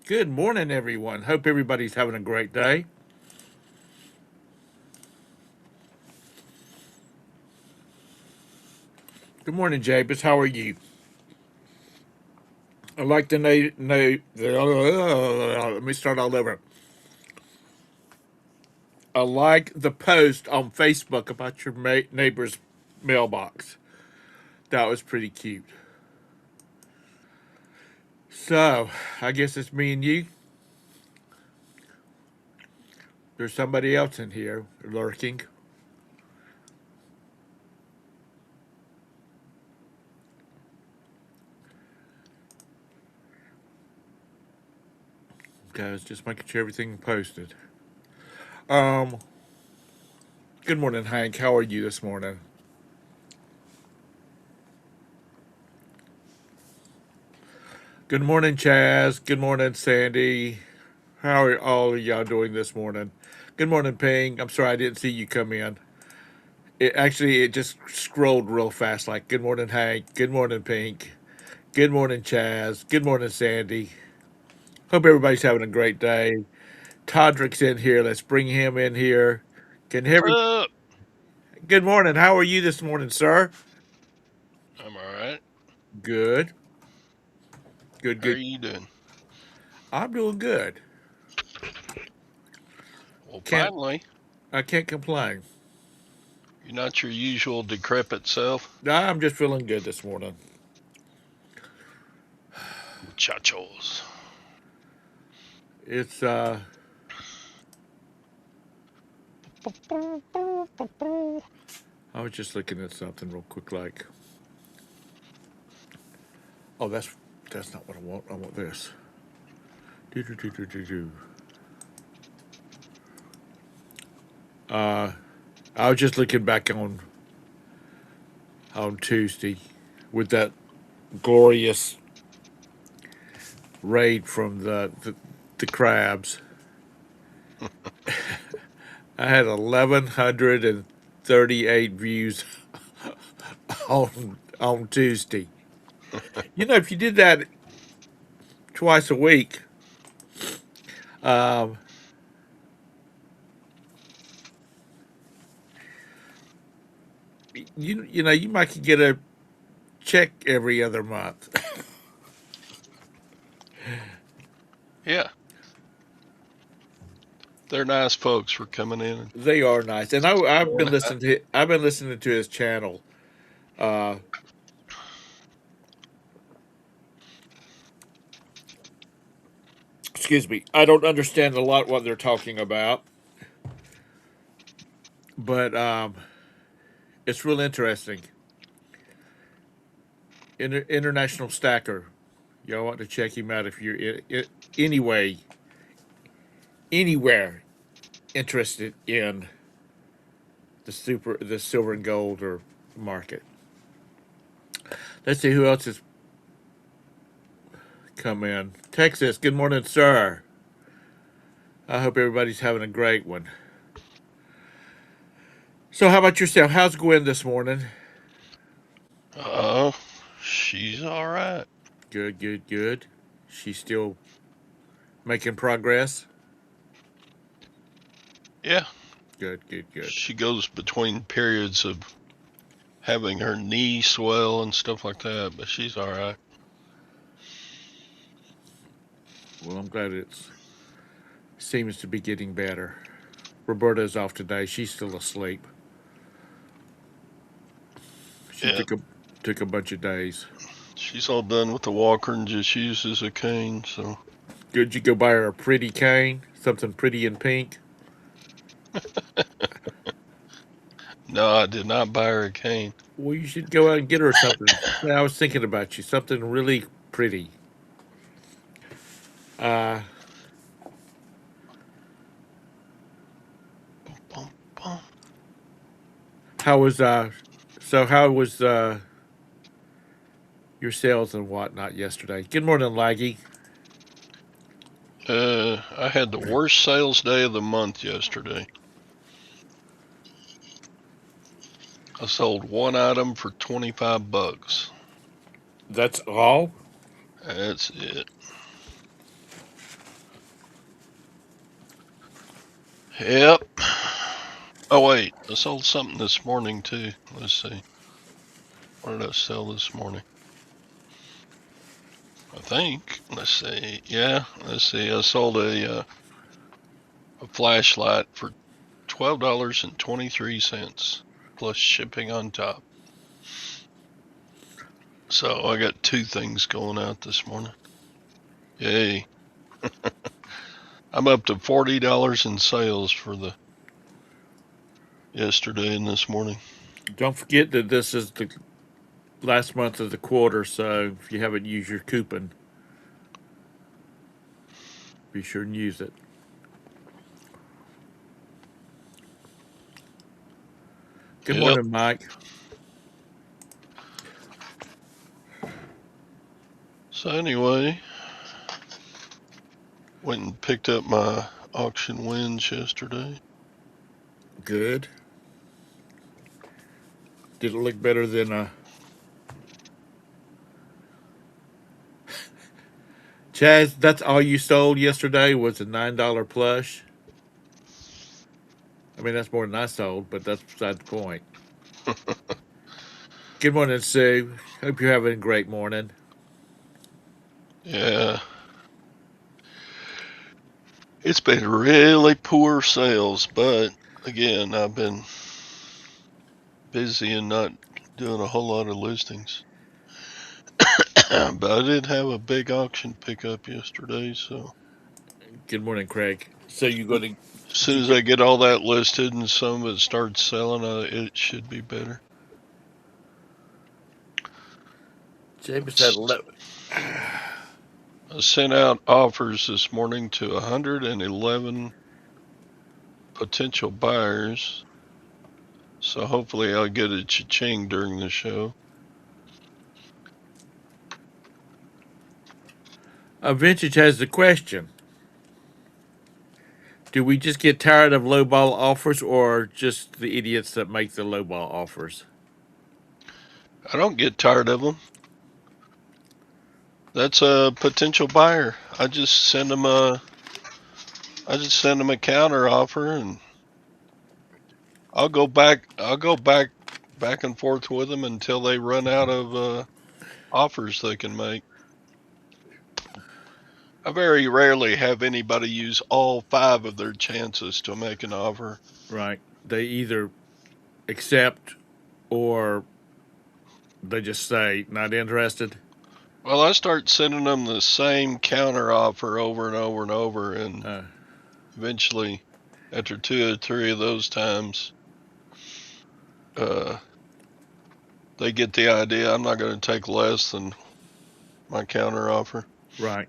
Good morning, everyone. Hope everybody's having a great day. Good morning, Jabez. How are you? I'd like to know. Let me start all over. I like the post on Facebook about your neighbor's mailbox. That was pretty cute. So, I guess it's me and you. There's somebody else in here lurking. Guys, just making sure everything posted. Um, Good morning, Hank. How are you this morning? Good morning, Chaz. Good morning, Sandy. How are all of y'all doing this morning? Good morning, Ping. I'm sorry I didn't see you come in. It just scrolled real fast. Like, good morning, Hank. Good morning, Pink. Good morning, Chaz. Good morning, Sandy. Hope everybody's having a great day. Todrick's in here. Let's bring him in here. Can What's every up? Good morning. How are you this morning, sir? I'm all right. Good. Good. How are Good. you doing? I'm doing good. Well, Can't finally, I can't complain. you're not your usual decrepit self. I'm just feeling good this morning. Muchachos. It's I was just looking at something real quick like oh that's not what I want. I want this. Do do do do do do. Uh I was just looking back on Tuesday with that glorious raid from the crabs. I had 1,138 views on Tuesday. You know, if you did that twice a week, um, you know you might could get a check every other month. Yeah, they're nice folks for coming in and They are nice, and saying hi. I've been listening to his channel. Uh, Excuse me, I don't understand a lot what they're talking about, but it's real interesting. International Stacker. Y'all want to check him out if you're anyway anywhere interested in the silver and gold or market. Let's see who else has come in. Texas. Good morning, sir. I hope everybody's having a great one. So, how about yourself? How's Gwen this morning? Oh, she's all right. Good, good, good. She's still making progress. Yeah, Good, good, good. she goes between periods of having her knee swell and stuff like that, but she's all right. Well, I'm glad it seems to be getting better. Roberta's off today. She's still asleep. She Yeah, took a bunch of days. she's all done with the walker and just uses a cane. So, Good, you go buy her a pretty cane, something pretty in pink. no, I did not buy her a cane. Well, you should go out and get her something. Yeah, I was thinking about you, something really pretty. Uh, Bum, bum. how was how was your sales and whatnot yesterday? Good morning, Laggy. I had the worst sales day of the month yesterday. I sold one item for 25 bucks. That's all. That's it. Yep. Oh wait, I sold something this morning too. Let's see. What did I sell this morning? I think. Let's see. Yeah. Let's see. I sold a flashlight for $12.23 plus shipping on top. So I got two things going out this morning. Yay. I'm up to $40 in sales for the yesterday and this morning. Don't forget that this is the last month of the quarter, so if you haven't used your coupon, be sure and use it. Good Yep. morning, Mike. So anyway, went and picked up my auction wins yesterday. Good. Did it look better than Chaz? That's all you sold yesterday was a $9 plush. I mean, that's more than I sold, but that's beside the point. Good morning, Sue. Hope you're having a great morning. Yeah. It's been really poor sales, but again, I've been busy and not doing a whole lot of listings. But I did have a big auction pickup yesterday, so Good morning, Craig. So you going to as soon as I get all that listed and some of it starts selling, it should be better. James had 11. I sent out offers this morning to 111 potential buyers, so hopefully I'll get a cha-ching during the show. Vintage has the question. Do we just get tired of lowball offers or just the idiots that make the lowball offers? I don't get tired of them. That's a potential buyer. I just send them a counter offer, and I'll go back and forth with them until they run out of offers they can make. I very rarely have anybody use all 5 of their chances to make an offer. Right. They either accept or they just say not interested. Well, I start sending them the same counter offer over and over and over, and eventually, after 2 or 3 of those times, they get the idea I'm not going to take less than my counter offer. Right.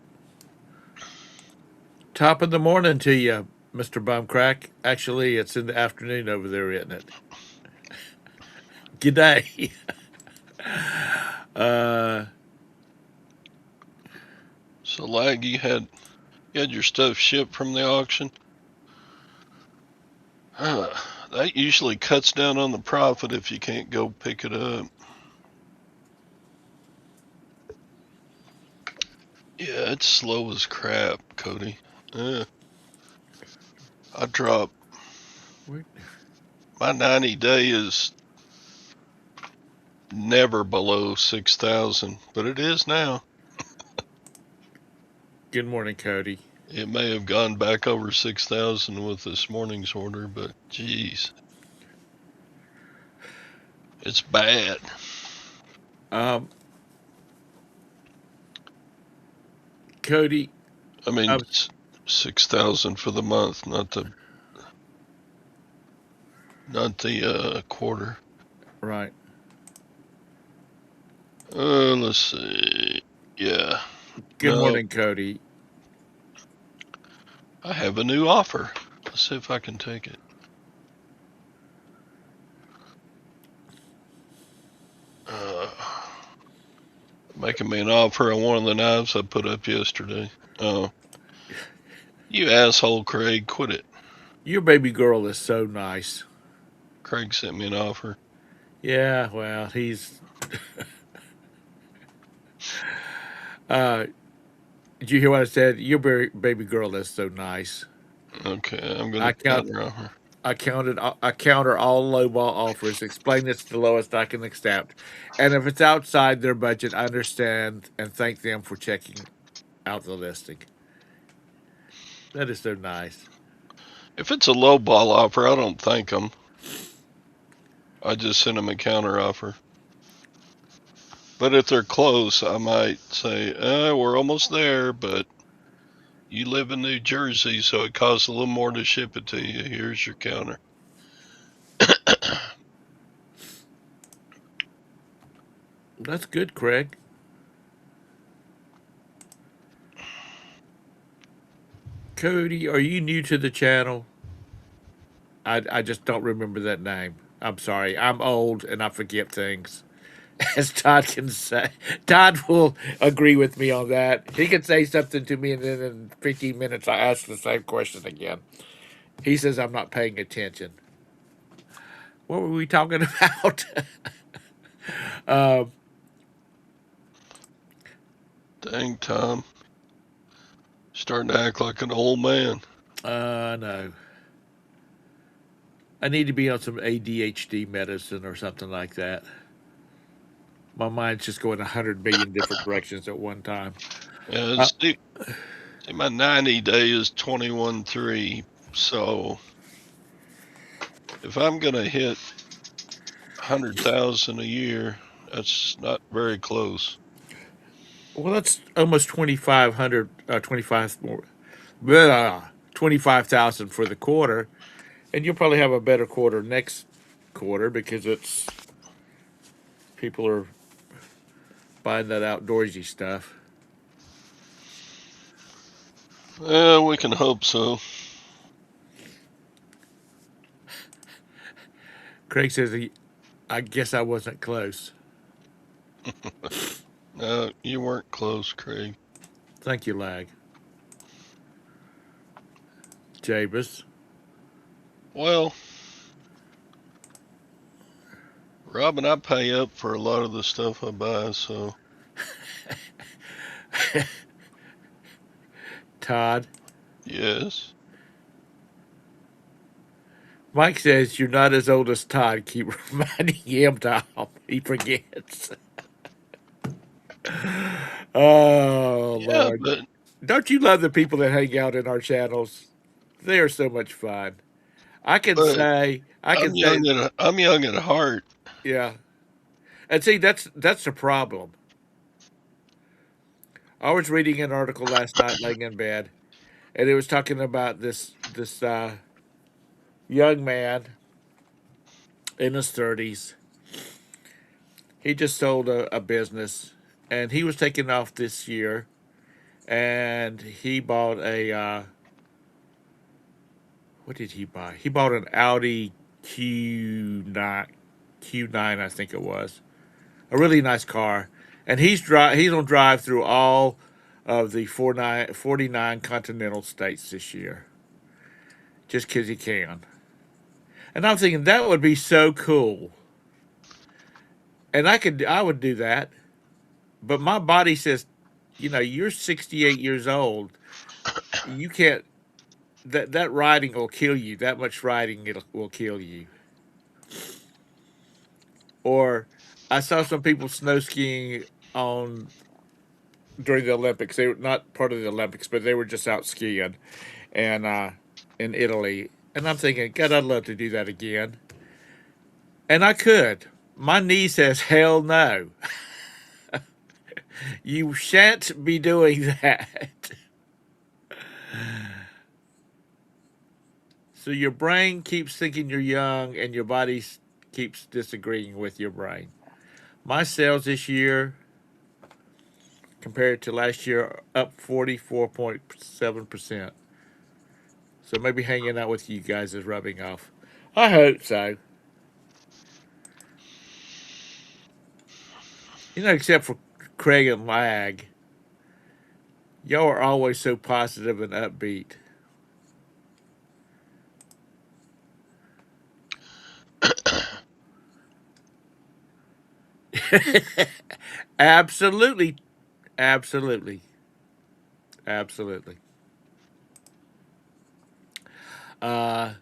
Top of the morning to you, Mr. Bumcrack. Actually, it's in the afternoon over there, isn't it? G'day. So, Lag, you had your stuff shipped from the auction. That usually cuts down on the profit if you can't go pick it up. Yeah, it's slow as crap, Cody. I dropped. My 90-day is never below 6,000, but it is now. Good morning, Cody. It may have gone back over 6,000 with this morning's order, but geez, it's bad. Cody, I mean, it's 6,000 for the month, not the quarter. Right. Let's see. Yeah. Good morning, Cody. I have a new offer. Let's see if I can take it. Making me an offer on one of the knives I put up yesterday. Oh, you asshole, Craig, quit it. Your baby girl is so nice. Craig sent me an offer. Yeah, well, he's. Did you hear what I said? Your baby girl is so nice. Okay, I'm I gonna count. counter offer. I counter all lowball offers. Explain it's the lowest I can accept, and if it's outside their budget, I understand and thank them for checking out the listing. That is so nice. If it's a low ball offer, I don't thank them. I just send them a counter offer. But if they're close, I might say, we're almost there, but you live in New Jersey, so it costs a little more to ship it to you. Here's your counter. That's good, Craig. Cody, are you new to the channel? I just don't remember that name. I'm sorry. I'm old and I forget things. As Todd can say, Todd will agree with me on that. He can say something to me, and then in 15 minutes, I ask the same question again. He says I'm not paying attention. What were we talking about? Dang, Tom. Starting to act like an old man. No. I need to be on some ADHD medicine or something like that. My mind's just going 100 billion different directions at one time. Yeah, Uh, see, my 90 day is 21.3. So if I'm going to hit 100,000 a year, that's not very close. well, that's almost 2,500, 25 more, 25,000 for the quarter, and you'll probably have a better quarter next quarter because it's people are buying that outdoorsy stuff. We can hope so. Craig says I guess I wasn't close. You weren't close, Craig. Thank you, Lag. Jabus. Well, Robin, I pay up for a lot of the stuff I buy, so Todd. yes. Mike says you're not as old as Todd. Keep reminding him, Tom. He forgets. Oh Yeah, Lord. but Don't you love the people that hang out in our channels? They are so much fun. but I can say, I'm young at heart. yeah. And see, that's the problem. I was reading an article last night, laying in bed, and it was talking about this young man in his 30s. He just sold a business, and he was taking off this year, and he bought a what did he buy? He bought an Audi Q9, I think it was, a really nice car, and he's gonna drive through all of the 49 continental states this year, just because he can. And I'm thinking that would be so cool, and I would do that, but my body says, you're 68 years old, you can't. That riding will kill you. That much riding will kill you. Or I saw some people snow skiing on during the Olympics. They were not part of the Olympics, but they were just out skiing, and in Italy. And I'm thinking, God, I'd love to do that again. And I could. My knee says, hell no. You shan't be doing that. So your brain keeps thinking you're young, and your body keeps disagreeing with your brain. My sales this year compared to last year up 44.7%. So maybe hanging out with you guys is rubbing off. I hope so. Except for Craig and Lag. Y'all are always so positive and upbeat. Absolutely. Absolutely. Absolutely. Uh,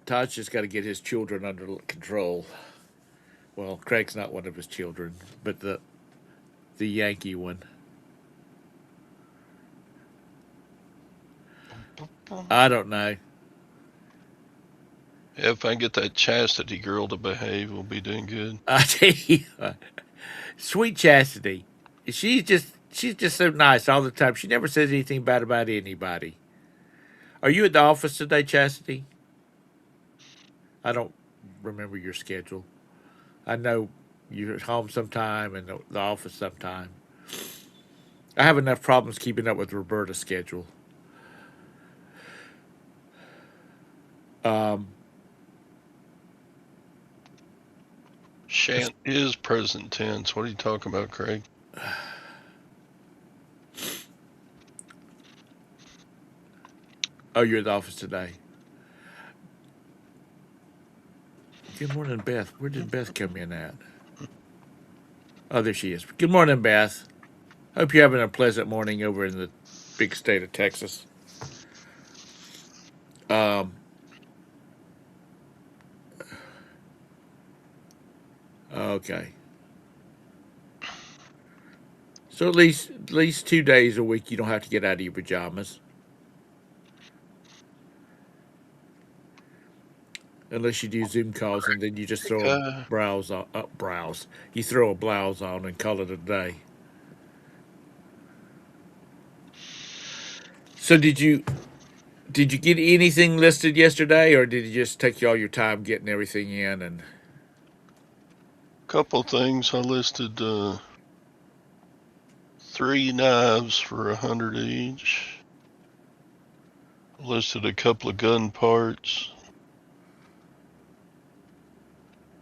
Todd's just got to get his children under control. Well, Craig's not one of his children, but the Yankee one. I don't know. If I get that chastity girl to behave, we'll be doing good. I tell you, sweet Chastity, she's just so nice all the time. She never says anything bad about anybody. Are you at the office today, Chastity? I don't remember your schedule. I know you're at home sometime and the office sometime. I have enough problems keeping up with Roberta's schedule. Um, Shan't is present tense. What are you talking about, Craig? oh, you're at the office today. Good morning, Beth. Where did Beth come in at? Oh, there she is. Good morning, Beth. Hope you're having a pleasant morning over in the big state of Texas. Um, okay. So at least 2 days a week you don't have to get out of your pajamas. Unless you do Zoom calls and then you just throw a browse on browse. You throw a blouse on and call it a day. So did you get anything listed yesterday, or did you just take all your time getting everything in? And Couple things. I listed 3 knives for 100 each. Listed a couple of gun parts.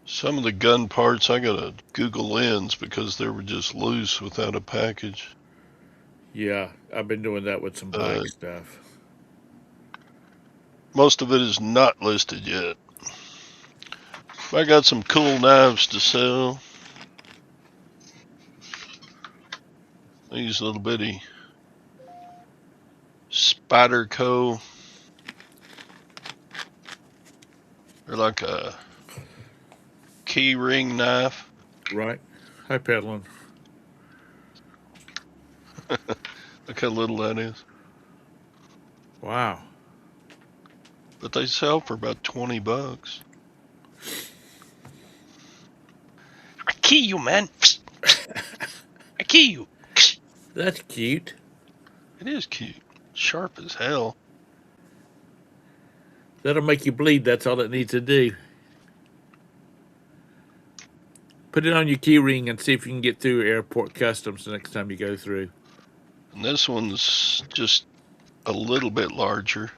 Some of the gun parts I got a Google Lens because they were just loose without a package. yeah, I've been doing that with some bike stuff. Most of it is not listed yet. I got some cool knives to sell. These little bitty Spyderco. They're like a key ring knife. Right. Hi, Peddling. Look how little that is. Wow. But they sell for about $20. I key you, man. I key you. That's cute. It is cute. Sharp as hell. That'll make you bleed. That's all it needs to do. Put it on your key ring and see if you can get through airport customs the next time you go through. And this one's just a little bit larger.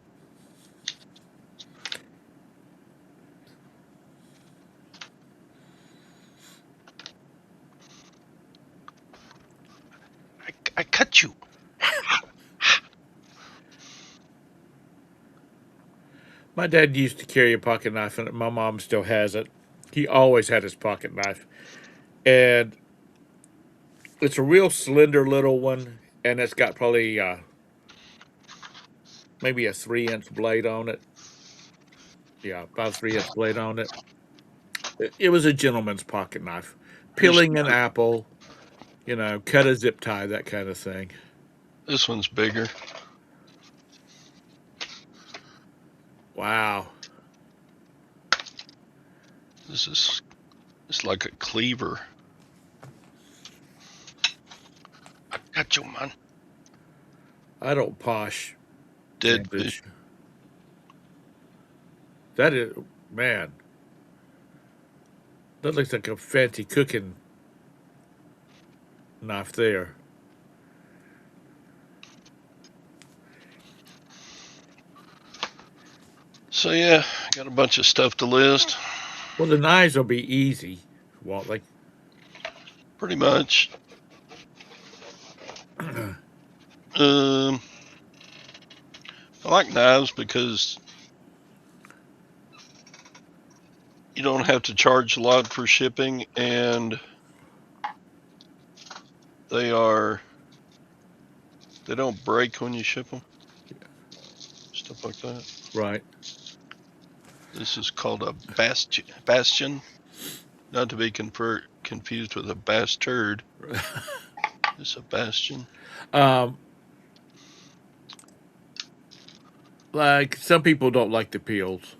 I cut you. My dad used to carry a pocket knife, and my mom still has it. He always had his pocket knife. And it's a real slender little one, and it's got probably maybe a 3-inch blade on it. Yeah, about a 3-inch blade on it. It was a gentleman's pocket knife. Peeling an apple, cut a zip tie, that kind of thing. This one's bigger. Wow. It's like a cleaver. I got you, man. I don't posh. Dead sandwich. fish. That is, man. That looks like a fancy cooking knife there. So yeah, got a bunch of stuff to list. Well, the knives will be easy, won't they? Pretty much. I like knives because you don't have to charge a lot for shipping, and They are. They don't break when you ship them. Stuff like that. Right. This is called a bastion, not to be confused with a bastard. It's a bastion. Um, like some people don't like the peels,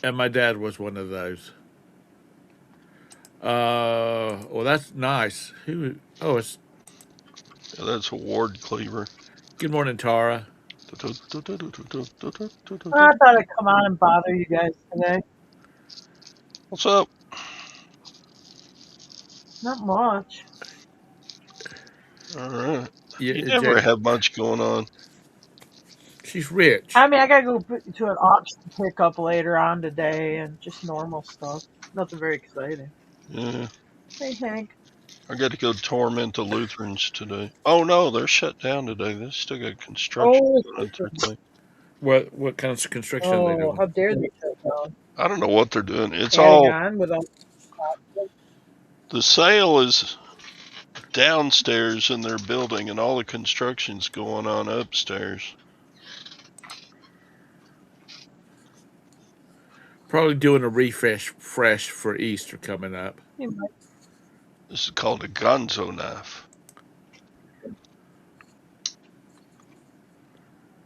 and my dad was one of those. Well, that's nice. Who? Oh, it's Yeah, that's a ward cleaver. good morning, Tara. I thought I'd come on and bother you guys today. What's up? Not much. All right. Yeah, You never have much going on. she's rich. I mean, I gotta go to an auction pickup later on today and just normal stuff. Nothing very exciting. Yeah. Hey, Hank. I got to go torment the Lutherans today. Oh no, they're shut down today. They still got construction Oh, going on through thing. What kind of construction are they oh, doing? how dare they shut down? I don't know what they're doing. It's Adding all on with all. the sale is downstairs in their building, and all the construction's going on upstairs. Probably doing a refresh fresh for Easter coming up. This is called a gonzo knife.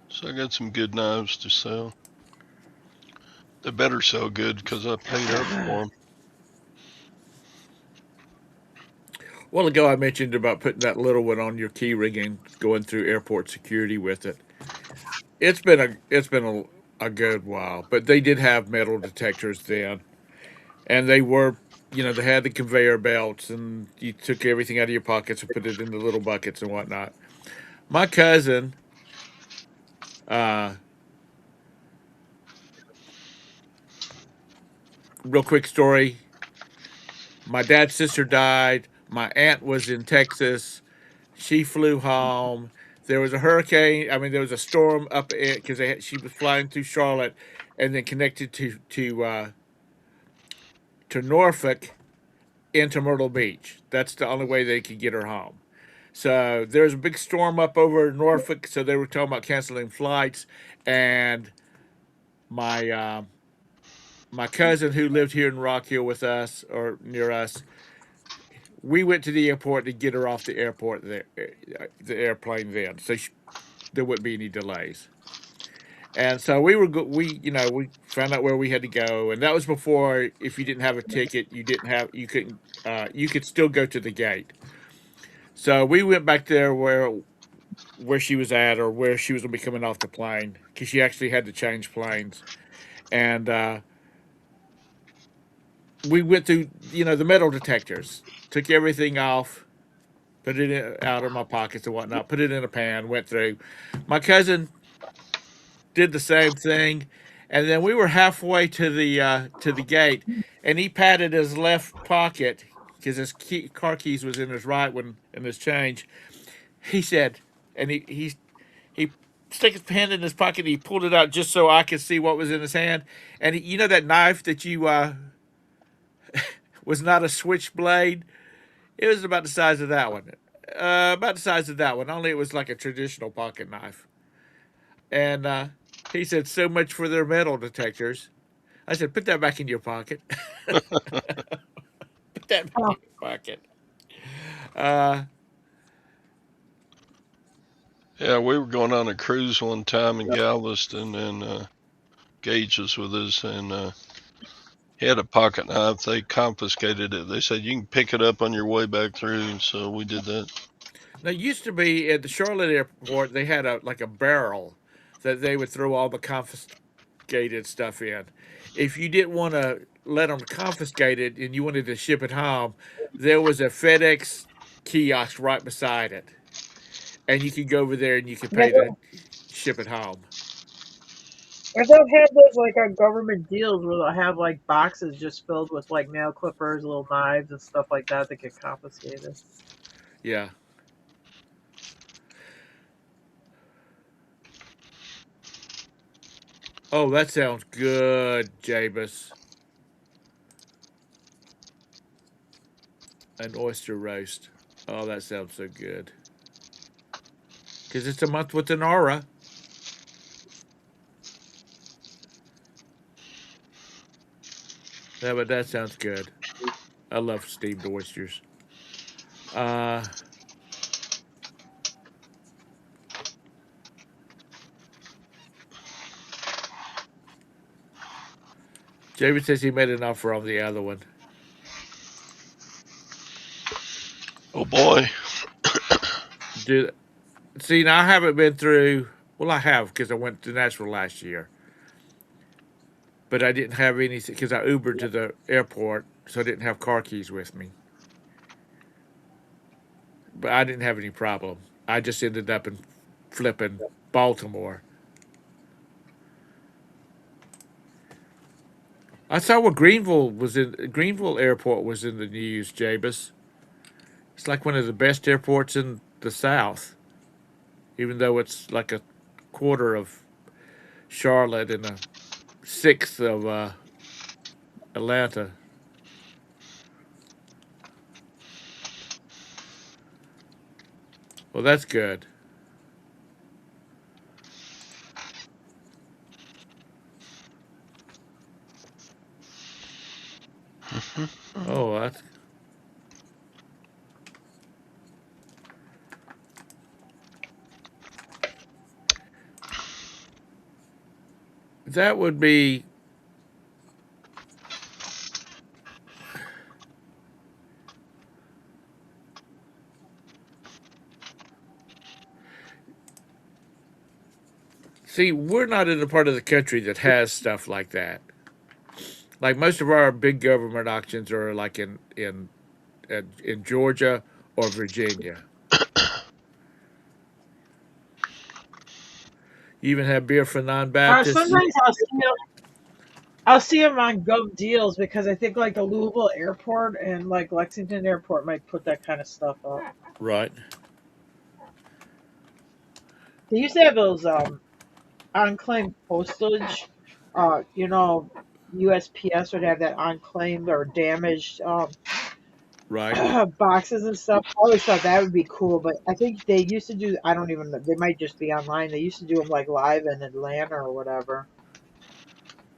So I got some good knives to sell. They better sell good because I paid up for them. A while ago, I mentioned about putting that little one on your key ring and going through airport security with it. It's been a good while, but they did have metal detectors then, and they were, they had the conveyor belts, and you took everything out of your pockets and put it in the little buckets and whatnot. My cousin, uh, real quick story. My dad's sister died. My aunt was in Texas. She flew home. There was a hurricane. I mean, there was a storm up because she was flying through Charlotte, and then connected to Norfolk into Myrtle Beach. That's the only way they could get her home. So there was a big storm up over Norfolk, so they were talking about canceling flights. And my my cousin who lived here in Rock Hill with us or near us, we went to the airport to get her off the airport there, the airplane then, so there wouldn't be any delays. And so we found out where we had to go, and that was before if you didn't have a ticket, you couldn't you could still go to the gate. So we went back there where she was at or where she was going to be coming off the plane because she actually had to change planes, and we went through the metal detectors, took everything off, put it out of my pockets and whatnot, put it in a pan, went through. My cousin did the same thing, and then we were halfway to the gate, and he patted his left pocket because his car keys was in his right one in his change. He said, and he stuck his hand in his pocket. And he pulled it out just so I could see what was in his hand. And you know that knife that you was not a switchblade. It was about the size of that one. About the size of that one. Only it was like a traditional pocket knife. And he said, "So much for their metal detectors." I said, "Put that back in your pocket." Put that back in Oh, your pocket. Uh, Yeah, we were going on a cruise one time in Galveston, and Gage was with us, and he had a pocket knife. They confiscated it. They said you can pick it up on your way back through, and so we did that. Now, it used to be at the Charlotte airport, they had a barrel that they would throw all the confiscated stuff in. If you didn't want to let them confiscate it and you wanted to ship it home, there was a FedEx kiosk right beside it, and you could go over there and you could yeah, pay to ship it home. I thought had those like on government deals where they'll have like boxes just filled with like nail clippers, little knives, and stuff like that that get confiscated. Yeah. Oh, that sounds good, Jabus. An oyster roast. Oh, that sounds so good. Because it's a month with an aura. Yeah, but that sounds good. I love steamed oysters. Uh, David says he made an offer on the other one. Oh boy. Do See, now I haven't been through. Well, I have because I went to Nashville last year, but I didn't have any because I Ubered to the airport, so I didn't have car keys with me. But I didn't have any problem. I just ended up in flipping Baltimore. I saw where Greenville Airport was in the news, Jabus. It's like one of the best airports in the South, even though it's like a quarter of Charlotte and a sixth of Atlanta. Well, that's good. Oh, that would be. See, we're not in the part of the country that has stuff like that. Like most of our big government auctions are like in Georgia or Virginia. You even have beer for non-Baptists. Sometimes I'll see them on Gov Deals because I think like the Louisville Airport and like Lexington Airport might put that kind of stuff up. Right. They used to have those unclaimed postage. You know, USPS would have that unclaimed or damaged Right. boxes and stuff. I always thought that would be cool, but I think they used to do. I don't even know. They might just be online. They used to do them like live in Atlanta or whatever.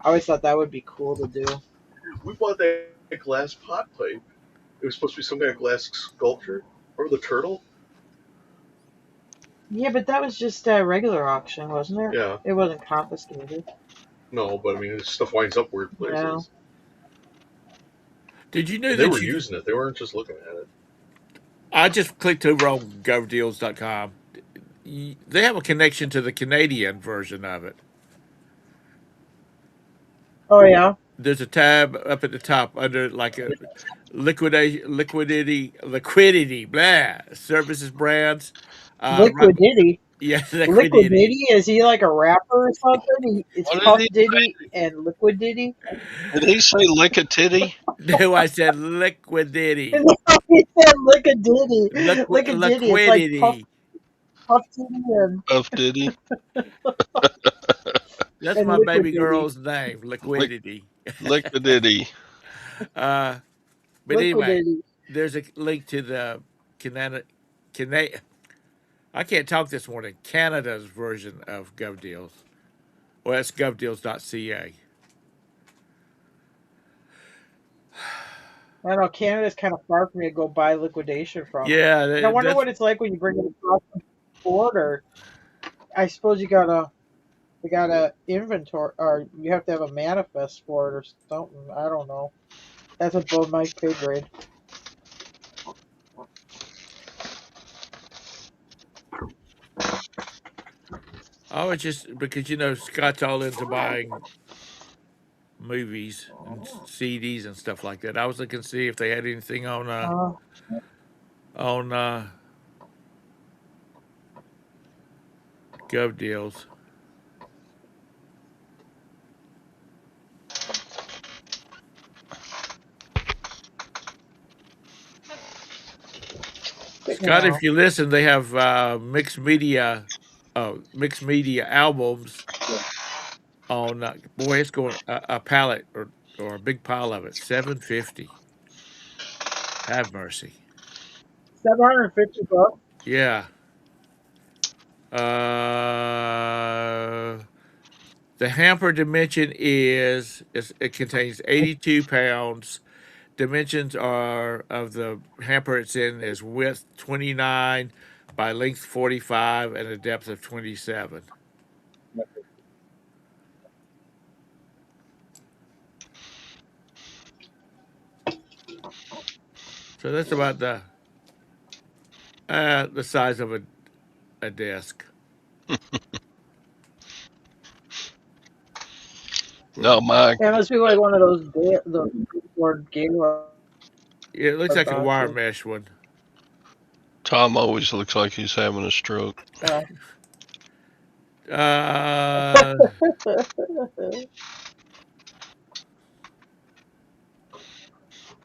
I always thought that would be cool to do. We bought that glass pot pipe. It was supposed to be some kind of glass sculpture. Remember the turtle? Yeah, but that was just a regular auction, wasn't it? Yeah. It wasn't confiscated. No, but I mean, this stuff winds up weird places. Yeah. Did you know And they that were you? using it. They weren't just looking at it. I just clicked over on govdeals.com. They have a connection to the Canadian version of it. Oh yeah. There's a tab up at the top under like a liquidity, blah, services brands. Liquid Diddy. Yeah, Liquid liquidity. Diddy? Is he like a rapper or something? It's What did Puff he Diddy and Liquid Diddy. Did he say lick a titty? No, I said liquidity. He said Liquid Diddy. Liquid Diddy. It's like Liquidity. Puff Diddy and Puff Diddy? That's and my Liquid baby Diddy. girl's name, liquidity. Lick a ditty. But Liquid anyway, Diddy. there's a link to the Canada. I can't talk this morning. Canada's version of GovDeals. Well, that's govdeals.ca. I don't know. Canada's kind of far for me to go buy liquidation from. Yeah, And I wonder what it's like when you bring it across the border. I suppose you gotta inventory, or you have to have a manifest for it or something. I don't know. That's above my pay grade. Oh, it's just because Scott's all into buying movies and CDs and stuff like that. I was looking to see if they had anything on GovDeals. Scott, if you listen, they have mixed media albums on. Boy, it's going a pallet or a big pile of it. $7.50. Have mercy. $750. Yeah. The hamper dimension it contains 82 pounds. Dimensions are of the hamper it's in is width 29 by length 45 and a depth of 27. So that's about the size of a desk. No, Mike. Yeah, it must be like one of those board gala Yeah, it looks like a wire boxes. mesh one. Tom always looks like he's having a stroke. Yeah. Uh,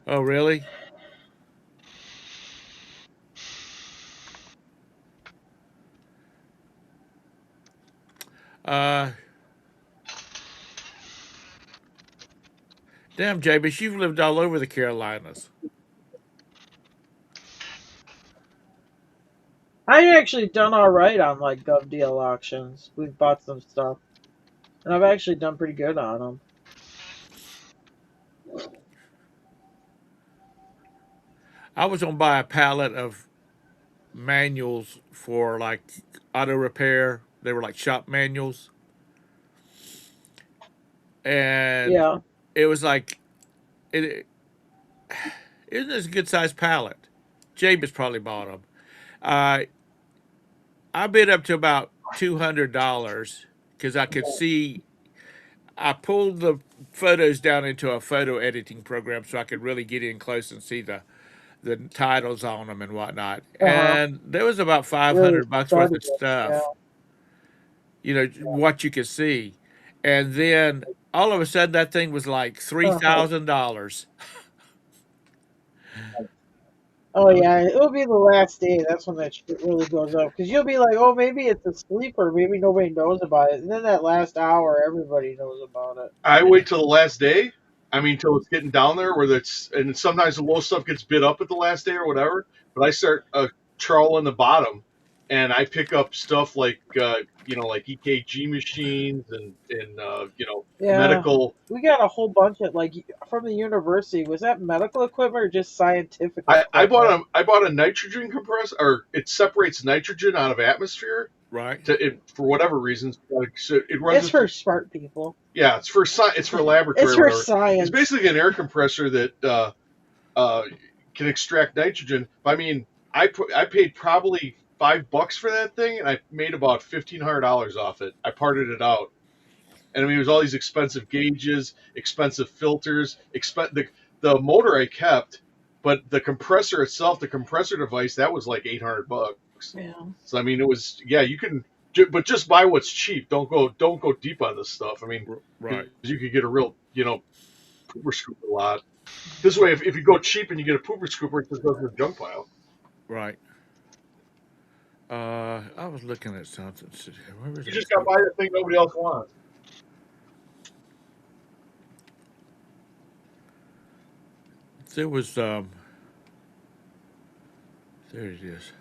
oh, really? Uh, damn, James, you've lived all over the Carolinas. I actually done all right on like Gov Deal auctions. We've bought some stuff, and I've actually done pretty good on them. I was gonna buy a pallet of manuals for like auto repair. They were like shop manuals, and Yeah. it was like it isn't this a good sized pallet. James probably bought them. Uh, I bid up to about $200 because I could see. I pulled the photos down into a photo editing program so I could really get in close and see the titles on them and whatnot. Uh huh. And there was about Really $500 worth started of it. Yeah. stuff, what you could see. And then all of a sudden that thing was like Uh huh. $3,000. Oh yeah, it'll be the last day. That's when that shit really goes up. Because you'll be like, oh, maybe it's a sleeper. Maybe nobody knows about it. And then that last hour, everybody knows about it. I wait till the last day. I mean, till it's getting down there, where it's and sometimes the low stuff gets bid up at the last day or whatever. But I start trawling the bottom, and I pick up stuff like like EKG machines and Yeah. medical. We got a whole bunch of like from the university. Was that medical equipment or just scientific I bought equipment? a I bought a nitrogen compressor, or it separates nitrogen out of atmosphere Right? for whatever reasons. Like, so it runs It's it. for smart people. Yeah, it's for laboratory It's or for whatever. It's science. basically an air compressor that uh, can extract nitrogen. I mean, I paid probably $5 for that thing, and I made about $1,500 off it. I parted it out, and I mean, it was all these expensive gauges, expensive filters, the motor I kept, but the compressor itself, the compressor device, that was like $800. Yeah. So I mean, it was you can, but just buy what's cheap. Don't go deep on this stuff. I mean, because Right. you could get a real pooper scooper lot. This way, if you go cheap and you get a pooper scooper, it just goes in the junk pile. Right. I was looking at something. Where was You that? just got to buy the thing nobody else wants. There was there it is.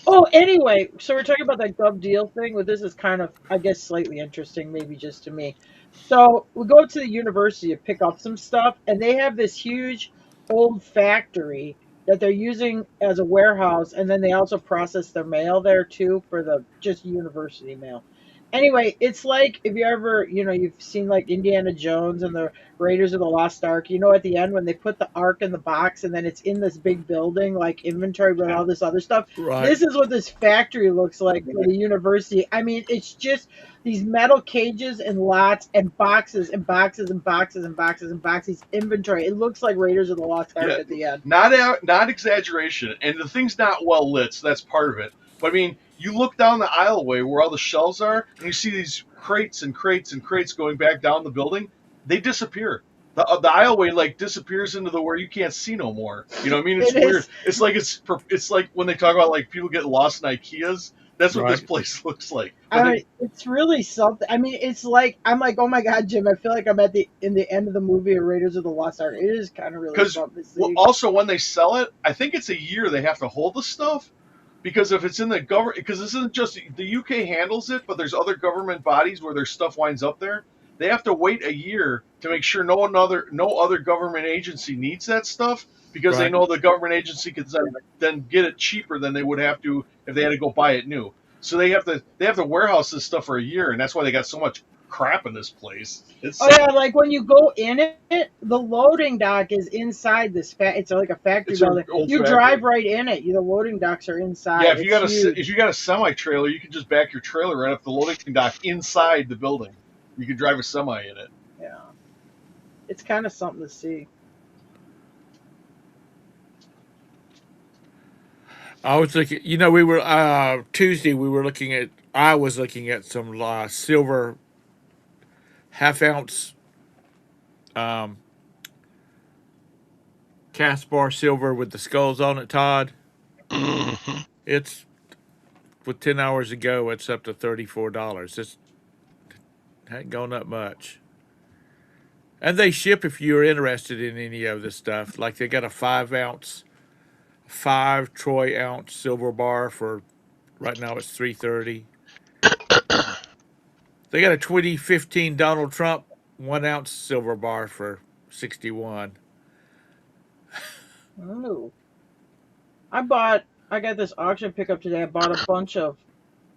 Oh, anyway, so we're talking about that Gov Deal thing. Well, this is kind of, I guess, slightly interesting, maybe just to me. So we go to the university to pick up some stuff, and they have this huge old factory that they're using as a warehouse, and then they also process their mail there too for the just university mail. Anyway, it's like if you ever, you've seen like Indiana Jones and the Raiders of the Lost Ark, at the end when they put the Ark in the box and then it's in this big building, like inventory with all this other stuff. Right. This is what this factory looks like for the university. I mean, it's just these metal cages and lots and boxes and boxes and boxes and boxes and boxes, inventory. It looks like Raiders of the Lost Ark Yeah, at the end. not exaggeration, and the thing's not well lit, so that's part of it. But I mean, you look down the aisleway where all the shelves are, and you see these crates and crates and crates going back down the building. They disappear. The aisleway like disappears into the where you can't see no more. You know what I mean? It's It weird. is. It's like when they talk about like people getting lost in IKEAs. That's what this Right. place looks like. I mean, it's really something. I mean, it's like I'm like, oh my god, Jim! I feel like I'm at the end of the movie of Raiders of the Lost Ark. It is kind of really Because something to see. also when they sell it, I think it's a year they have to hold the stuff. Because if it's in the government, because this isn't just the UK handles it, but there's other government bodies where their stuff winds up there. They have to wait a year to make sure no other government agency needs that stuff, because they Right. know the government agency can then get it cheaper than they would have to if they had to go buy it new. So they have to warehouse this stuff for a year, and that's why they got so much crap in this place. It's Oh yeah, like when you go in it, the loading dock is inside this. It's like a factory It's an building. old You factory. drive right in it. The loading docks are inside. Yeah, if you It's huge. got a semi trailer, you can just back your trailer right up the loading dock inside the building. You can drive a semi in it. Yeah, it's kind of something to see. I was looking. We were Tuesday. I was looking at some silver half-ounce um, cast bar silver with the skulls on it. Todd, Mhm. it's with 10 hours ago. It's up to $34. It's hadn't gone up much. And they ship if you're interested in any of this stuff. Like they got a 5 troy ounce silver bar for right now it's $330. They got a 2015 Donald Trump 1 ounce silver bar for $61. Oh, I got this auction pickup today. I bought a bunch of,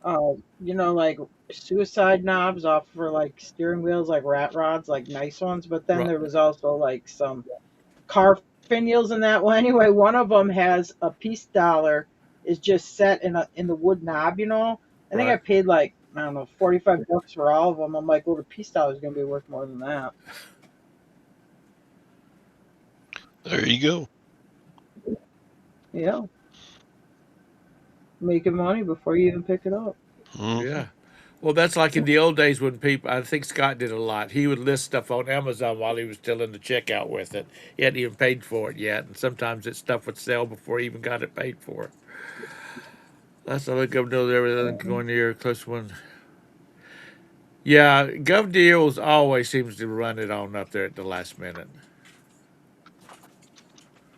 like suicide knobs off for like steering wheels, like rat rods, like nice ones. But then Right. there was also like some car finials in that. Well, anyway, one of them has a piece dollar is just set in the wood knob. I think I Right. paid like I don't know $45 for all of them. I'm like, well, the piece dollar is gonna be worth more than that. There you go. Yeah, making money before you even pick it up. Mhm. Yeah. Well, that's like in the old days when I think Scott did a lot. He would list stuff on Amazon while he was still in the checkout with it. He hadn't even paid for it yet. And sometimes that stuff would sell before he even got it paid for. That's all Gov knows everything going near close one. Yeah, Gov Deals always seems to run it on up there at the last minute.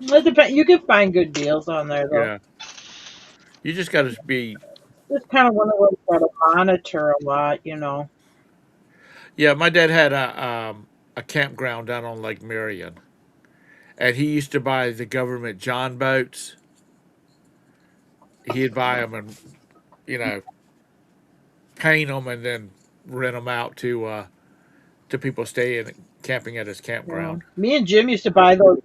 It depends. You can find good deals on there though. Yeah. You just got to be. It's kind of one of those that I monitor a lot. Yeah, my dad had a campground down on Lake Marion. And he used to buy the government John boats. He'd buy them and, you know, paint them and then rent them out to people staying camping at his campground. Me and Jim used to buy those.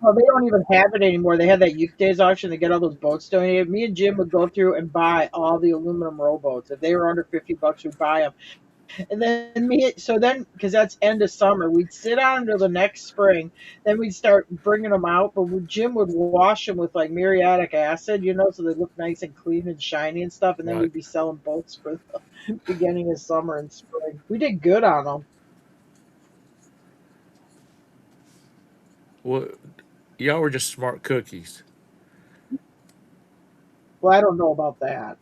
Well, they don't even have it anymore. They had that Youth Days auction. They get all those boats donated. Me and Jim would go through and buy all the aluminum rowboats. If they were under $50, we'd buy them. And then because that's end of summer, we'd sit on until the next spring. Then we'd start bringing them out. But Jim would wash them with like muriatic acid, so they look nice and clean and shiny and stuff. And then Right. we'd be selling boats for the beginning of summer and spring. We did good on them. Well, y'all were just smart cookies. Well, I don't know about that.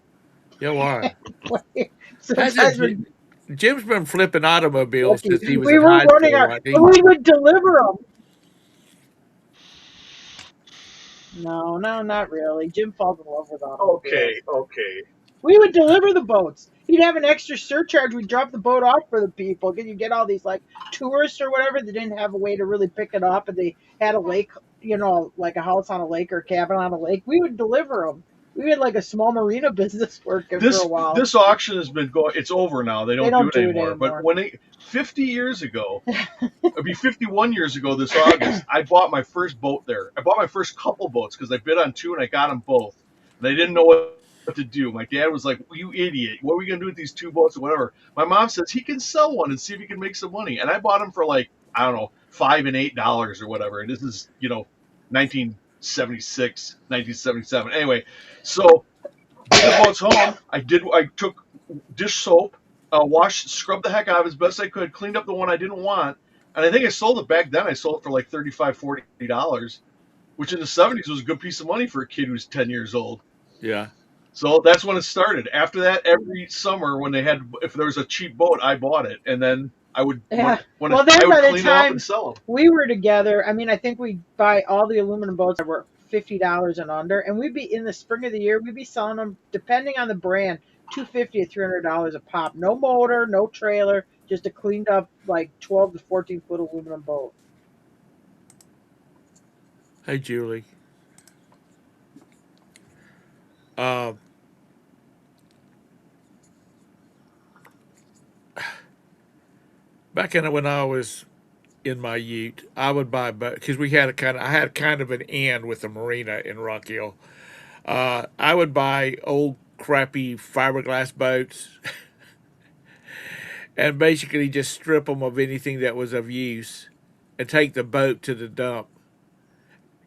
Y'all are. Sometimes we Jim's been flipping automobiles since he was we in were high running school. we would deliver them. No, not really. Jim falls in love with automobiles. Okay. We would deliver the boats. He'd have an extra surcharge. We'd drop the boat off for the people. Because you get all these like tourists or whatever that didn't have a way to really pick it up, and they had a lake, like a house on a lake or a cabin on a lake. We would deliver them. We had like a small marina business working for a while. This auction has been going. It's over now. They don't do it anymore. But when 50 years ago, it'd be 51 years ago this August, I bought my first boat there. I bought my first couple boats because I bid on 2 and I got them both. And I didn't know what to do. My dad was like, "You idiot! What are we gonna do with these 2 boats or whatever?" My mom says he can sell one and see if he can make some money. And I bought them for like I don't know $5 and $8 or whatever. And this is 1976, 1977. Anyway, so the boat's home. I took dish soap, scrubbed the heck out of it as best I could, cleaned up the one I didn't want, and I think I sold it back then. I sold it for like $35, $40, which in the 70s was a good piece of money for a kid who's 10 years old. Yeah. So that's when it started. After that, every summer when if there was a cheap boat, I bought it, and then I would Yeah. when Well, I then would by the clean them up and time sell them. we were together, I mean, I think we'd buy all the aluminum boats that were $50 and under, and we'd be in the spring of the year, we'd be selling them, depending on the brand, $250 to $300 a pop. No motor, no trailer, just a cleaned up like 12 to 14 foot aluminum boat. Hey, Julie. Uh, Back in when I was in my ute, I would buy boat because I had kind of an end with the marina in Rock Hill. I would buy old crappy fiberglass boats and basically just strip them of anything that was of use and take the boat to the dump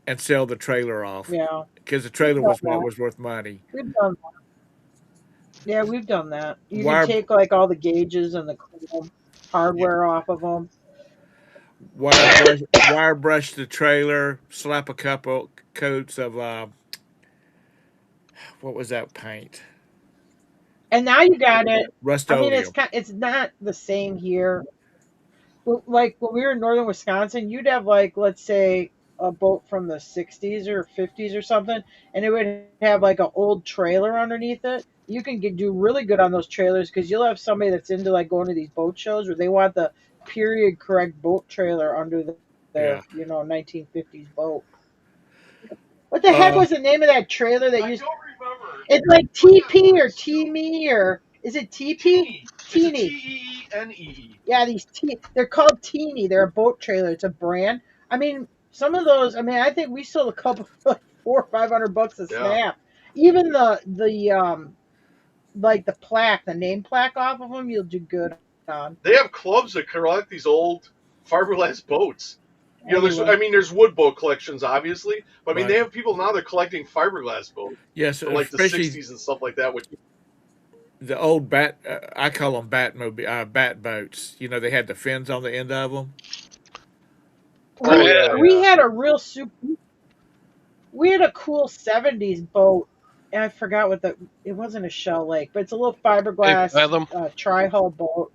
and sell the trailer off Yeah, because the we've trailer done was what that. was worth money. We've done Yeah, we've done that. You can Wire take like all the gauges and the chrome hardware off of them. wire brush the trailer, slap a couple coats of what was that paint? And now you got it. I mean, Rust-Oleum. it's not the same here. Like when we were in northern Wisconsin, you'd have like let's say a boat from the 60s or 50s or something, and it would have like an old trailer underneath it. You can do really good on those trailers because you'll have somebody that's into like going to these boat shows where they want the period correct boat trailer under Yeah. their 1950s boat. What the heck Uh, was the name of that trailer that I used? don't remember. It's like TP or TME or is it TP? Teeny. It's a Teeny. TEENEE. Yeah, they're called Teeny. They're a boat trailer. It's a brand. I mean, some of those. I mean, I think we sold a couple for like $400 or $500 a Yeah. snap. Even the like the plaque, the name plaque off of them, you'll do good on. They have clubs that collect these old fiberglass boats. Anyway, There's wood boat collections, obviously, but I mean, they right. have people now that are collecting fiberglass boats Yes, from like the especially '60s and stuff like that. Which, the old bat. I call them bat boats. They had the fins on the end of them. Oh we yeah, we had a real super. We had a cool '70s boat. And I forgot what it wasn't a Shell Lake, but it's a little Cape fiberglass Fathom. tri-hull boat.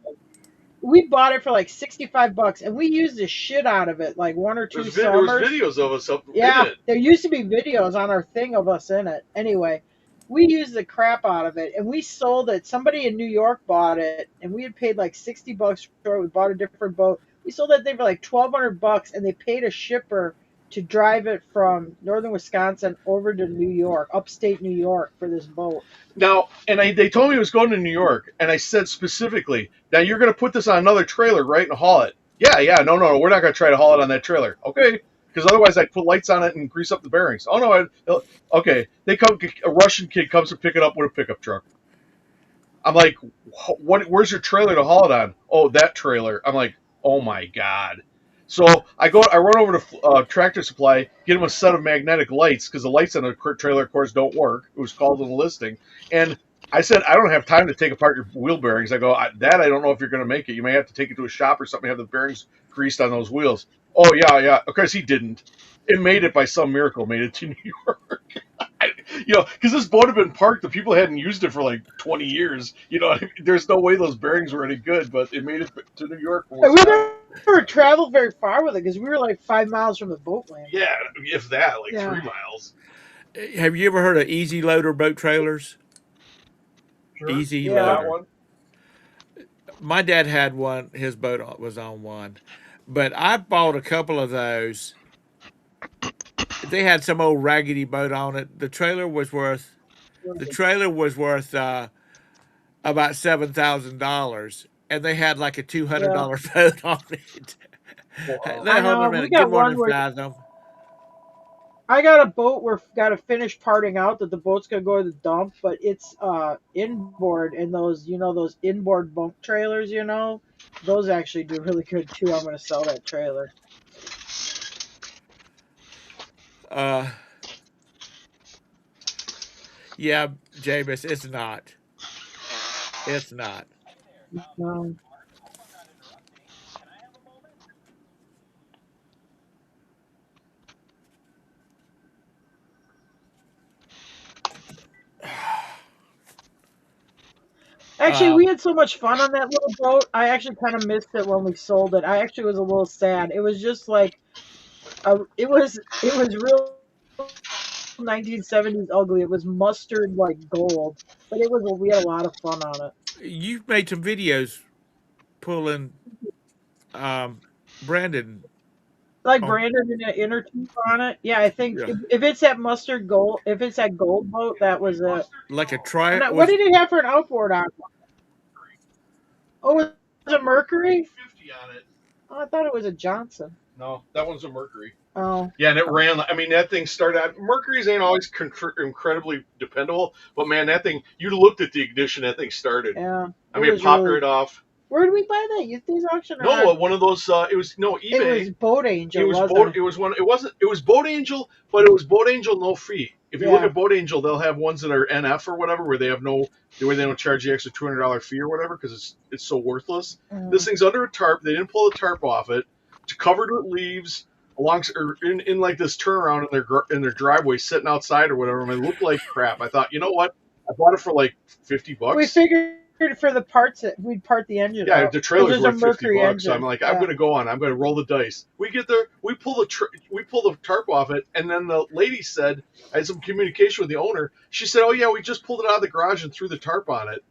We bought it for like $65 and we used the shit out of it like one or two there was summers. videos of us up in Yeah, it. there used to be videos on our thing of us in it. Anyway, we used the crap out of it and we sold it. Somebody in New York bought it and we had paid like $60 for it. We bought a different boat. We sold that thing for like $1,200 and they paid a shipper to drive it from northern Wisconsin over to New York, upstate New York for this boat. Now, they told me it was going to New York, and I said specifically, now you're going to put this on another trailer, right, and haul it. Yeah, no, we're not going to try to haul it on that trailer. Okay, because otherwise I'd put lights on it and grease up the bearings. Oh no, okay. A Russian kid comes to pick it up with a pickup truck. I'm like, what? Where's your trailer to haul it on? Oh, that trailer. I'm like, oh my god. So I run over to Tractor Supply, get him a set of magnetic lights because the lights on the trailer, of course, don't work. It was called in the listing, and I said I don't have time to take apart your wheel bearings. I go I don't know if you're going to make it. You may have to take it to a shop or something. Have the bearings greased on those wheels. Oh yeah. Of course he didn't. It made it by some miracle. Made it to New York. Because this boat had been parked, the people hadn't used it for like 20 years. There's no way those bearings were any good, but it made it to New York. And we never traveled very far with it because we were like 5 miles from the boat landing. Yeah, if that, like Yeah. 3 miles. Have you ever heard of Easy Loader boat trailers? Sure. Easy Yeah. That Loader. one. My dad had one. His boat was on one, but I bought a couple of those. They had some old raggedy boat on it. The trailer was worth about $7,000, and they had like a Yeah. $200 boat on it. Wow. Hold on a We minute. got Good one morning, where Fathom. I got a boat where got to finish parting out that the boat's gonna go to the dump, but it's inboard and those inboard bunk trailers, those actually do really good too. I'm gonna sell that trailer. Uh, yeah, Jameis, it's not. It's not. Um, Actually, Um, we had so much fun on that little boat. I actually kind of missed it when we sold it. I actually was a little sad. It was just like it was real 1970s ugly. It was mustard like gold, but we had a lot of fun on it. you've made some videos pulling um, Brandon Like on, Brandon in an inner tube on it. Yeah, I think yeah, if it's that mustard gold, if it's that gold boat, that was it. like a And tri what was did it have for an outboard on? Oh, it was a Mercury. 50 on it. Oh, I thought it was a Johnson. No, that one's a Mercury. Oh, Yeah, and it ran. I mean, that thing started. Mercury's ain't always incredibly dependable, but man, that thing. You looked at the ignition. That thing started. yeah. I mean, it was popped really. right off. Where did we buy that? Used these auction? No, one of those. It was no It eBay. was Boat Angel. It was wasn't boat. it? It was one. It wasn't. It was Boat Angel, but it was Boat Angel no fee. If you look Yeah. at Boat Angel, they'll have ones that are NF or whatever, where they have no, where they don't charge the extra $200 fee or whatever because it's so worthless. This thing's under a tarp. They didn't pull the tarp off it. It's covered with leaves, along or in like this turnaround in their driveway, sitting outside or whatever. And it looked like crap. I thought, you know what? I bought it for like $50. We figured for the parts that we'd part the engine. Yeah, out, the 'cause trailer's there's a worth $50. Mercury So engine. I'm like, Yeah. I'm gonna go on. I'm gonna roll the dice. We get there, we pull the tarp off it, and then the lady said, I had some communication with the owner. She said, "Oh yeah, we just pulled it out of the garage and threw the tarp on it."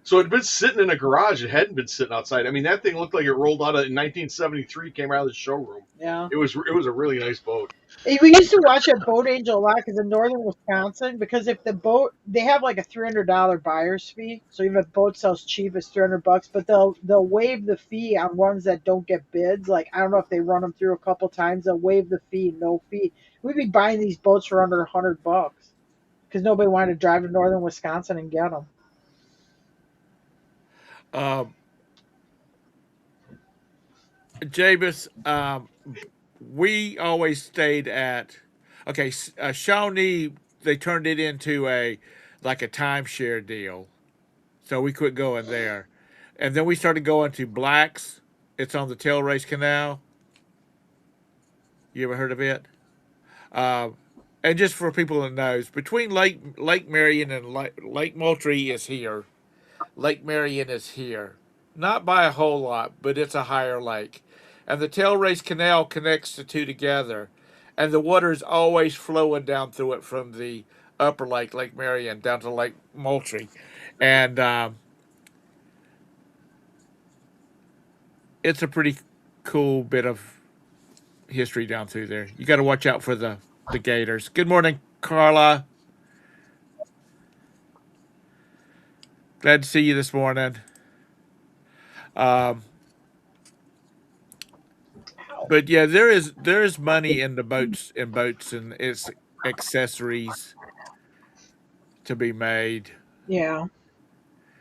So it had been sitting in a garage. It hadn't been sitting outside. I mean, that thing looked like it rolled out in 1973, came out of the showroom. Yeah. It was a really nice boat. We used to watch that Boat Angel a lot because in northern Wisconsin, because if the boat they have like a $300 buyer's fee, so even if the boat sells cheap, it's $300, but they'll waive the fee on ones that don't get bids. Like I don't know if they run them through a couple times, they'll waive the fee, no fee. We'd be buying these boats for under $100 because nobody wanted to drive to northern Wisconsin and get them. um, Jabus. We always stayed at okay, Shawnee. They turned it into a like a timeshare deal, so we quit going there, and then we started going to Black's. It's on the Tailrace Canal. You ever heard of it? Uh, and just for people that knows, between Lake Marion and Lake Moultrie is here. Lake Marion is here, not by a whole lot, but it's a higher lake, and the Tailrace Canal connects the two together, and the water is always flowing down through it from the upper lake, Lake Marion, down to Lake Moultrie, and it's a pretty cool bit of history down through there. You got to watch out for the gators. Good morning, Carla. Glad to see you this morning. Um, but yeah, there is money in the boats and its accessories to be made. Yeah.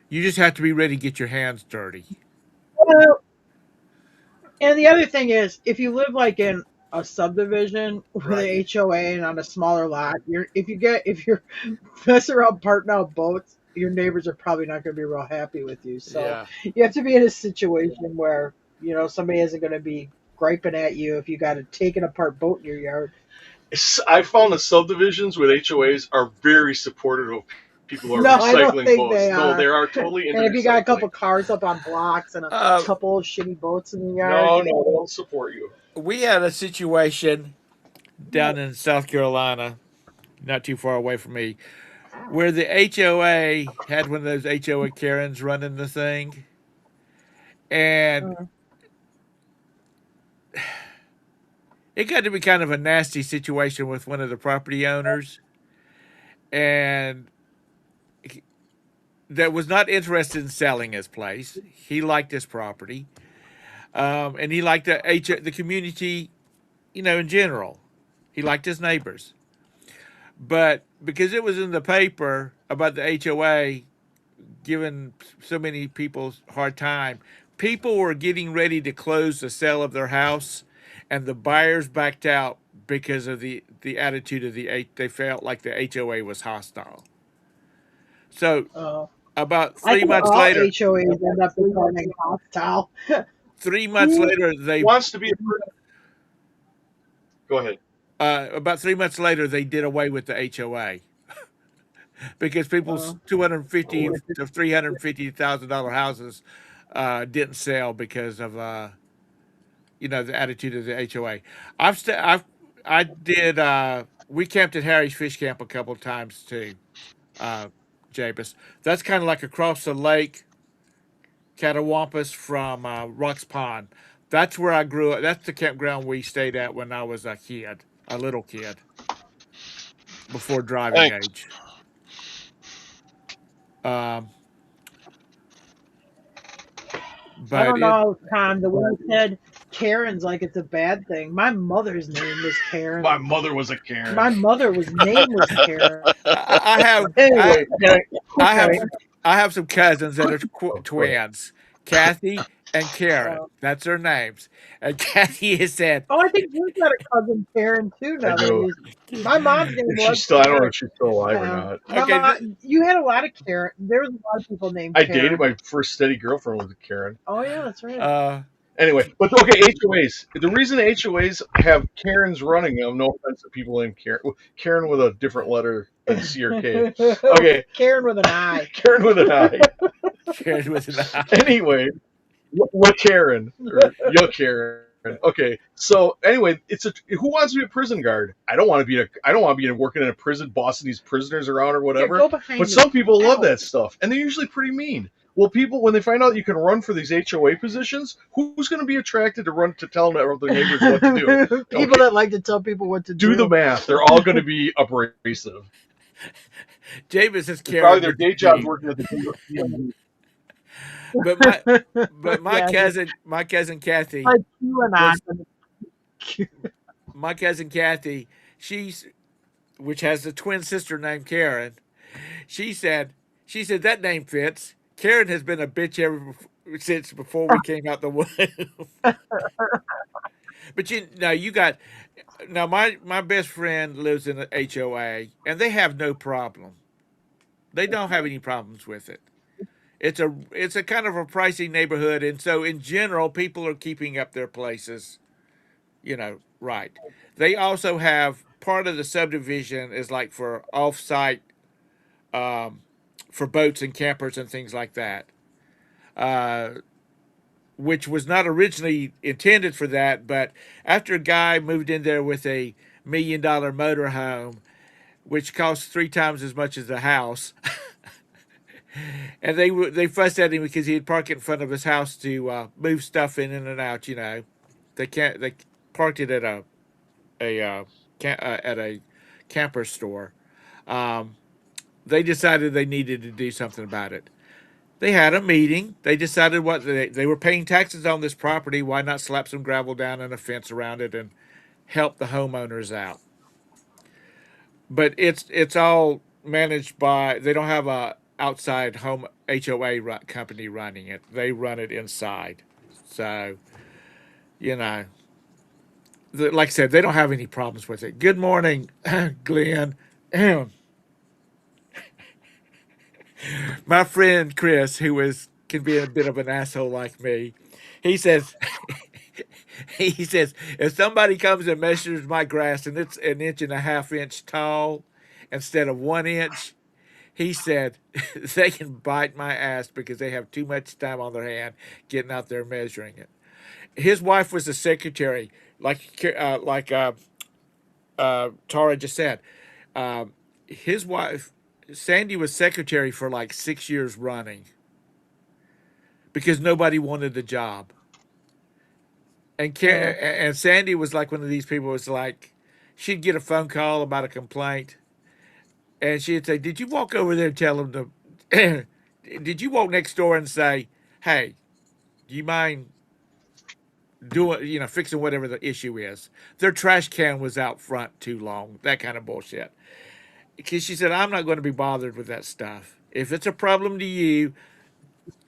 You just have to be ready to get your hands dirty. Well, and the other thing is, if you live like in a subdivision with Right. an HOA and on a smaller lot, if you're messing around parting out boats, your neighbors are probably not going to be real happy with you. So Yeah. you have to be in a situation where somebody isn't going to be griping at you if you got a taken apart boat in your yard. I found the subdivisions with HOAs are very supportive of people who are No, I don't recycling think boats. they No, are. they are totally into And if you got a recycling. couple cars up on blocks and a Uh, couple of shitty boats in the No, yard, no, they'll support you. we had a situation down in South Carolina, not too far away from me, where the HOA had one of those HOA Karens running the thing, and uh, it got to be kind of a nasty situation with one of the property owners, and that was not interested in selling his place. He liked his property, and he liked the community, in general. He liked his neighbors, but because it was in the paper about the HOA giving so many people a hard time, people were getting ready to close the sale of their house, and the buyers backed out because of the attitude of they felt like the HOA was hostile. So uh, about I three think months all later, HOAs end up becoming hostile. 3 months Who later they wants to be? Go ahead. about 3 months later they did away with the HOA. because people's Uh, 250 to $350,000 houses didn't sell because of the attitude of the HOA. I did. We camped at Harry's Fish Camp a couple of times too, uh, Jabus. That's kind of like across the lake, Catawampus from Rocks Pond. That's where I grew up. That's the campground we stayed at when I was a little kid, before driving Thanks. age. Um, I but don't it, know, Tom. The way you said Karen's like it's a bad thing. My mother's name was Karen. My mother was a Karen. My mother's name was Karen. I have Anyway, I have okay. I have some cousins that are twins, Kathy and Karen. Uh, That's their names. And Kathy has said, oh, I think you've got a cousin Karen too. I Now that do. my mom's name If was she's still, I don't know Karen. if she's still alive or not. My okay, mom, you had a lot of Karen. There was a lot of people named I Karen. dated my first steady girlfriend was a Karen. Oh yeah, that's right. Anyway, but okay, HOAs. The reason HOAs have Karens running them, no offense to people named Karen, Karen with a different letter than C or K. Okay, Karen with an I. Karen with an I. Karen with an I. Anyway, what Karen or yo Karen? Okay, so anyway, who wants to be a prison guard? I don't want to be working in a prison, bossing these prisoners around or whatever. Go behind But me. some people love Ow. that stuff, and they're usually pretty mean. Well, people, when they find out you can run for these HOA positions, who's going to be attracted to run to tell their neighbors what to do? People Okay. that like to tell people what to do. Do the math. They're all going to be abrasive. James is Karen. Probably their with day the jobs G. working at the DMV. But my Yeah, cousin Kathy, like you and I. my cousin Kathy, which has a twin sister named Karen. She said that name fits. Karen has been a bitch since before we came out the womb. But my best friend lives in an HOA and they have no problem. They don't have any problems with it. It's a kind of a pricey neighborhood, and so in general, people are keeping up their places. Right. They also have part of the subdivision is like for off-site, um, for boats and campers and things like that, uh, which was not originally intended for that. But after a guy moved in there with a $1 million motorhome, which costs 3 times as much as the house, and they fussed at him because he'd park it in front of his house to move stuff in and out. They parked it at a camper store. Um, they decided they needed to do something about it. They had a meeting. They decided what they were paying taxes on this property. Why not slap some gravel down and a fence around it and help the homeowners out? But it's all managed by. They don't have a outside home HOA company running it. They run it inside. So you know, like I said, they don't have any problems with it. Good morning, Glenn. My friend Chris, can be a bit of an asshole like me, he says he says if somebody comes and measures my grass and it's 1.5 inches tall instead of 1 inch, he said they can bite my ass because they have too much time on their hand getting out there measuring it. His wife was a secretary, Tara just said. His wife Sandy was secretary for like 6 years running because nobody wanted the job. And Sandy was like one of these people. Was like, she'd get a phone call about a complaint, and she'd say, "Did you walk over there and tell them to? Did you walk next door and say, hey, do you mind doing, fixing whatever the issue is? Their trash can was out front too long. That kind of bullshit." Because she said, "I'm not going to be bothered with that stuff. If it's a problem to you,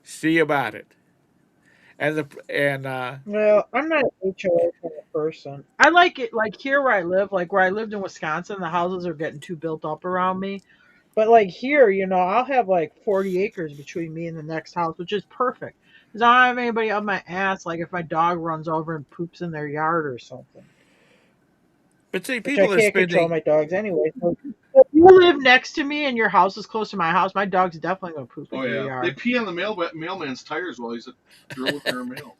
see about it." Well, I'm not an HOA kind of person. I like it like here where I live, like where I lived in Wisconsin, the houses are getting too built up around me. But like here, I'll have like 40 acres between me and the next house, which is perfect. Because I don't have anybody up my ass, like if my dog runs over and poops in their yard or something. But see, Which I people are can't control spending. my dogs anyway. So you live next to me and your house is close to my house, my dog's definitely gonna poop in Oh your yeah, they yard. pee on the mailman's tires while he's delivering their mail.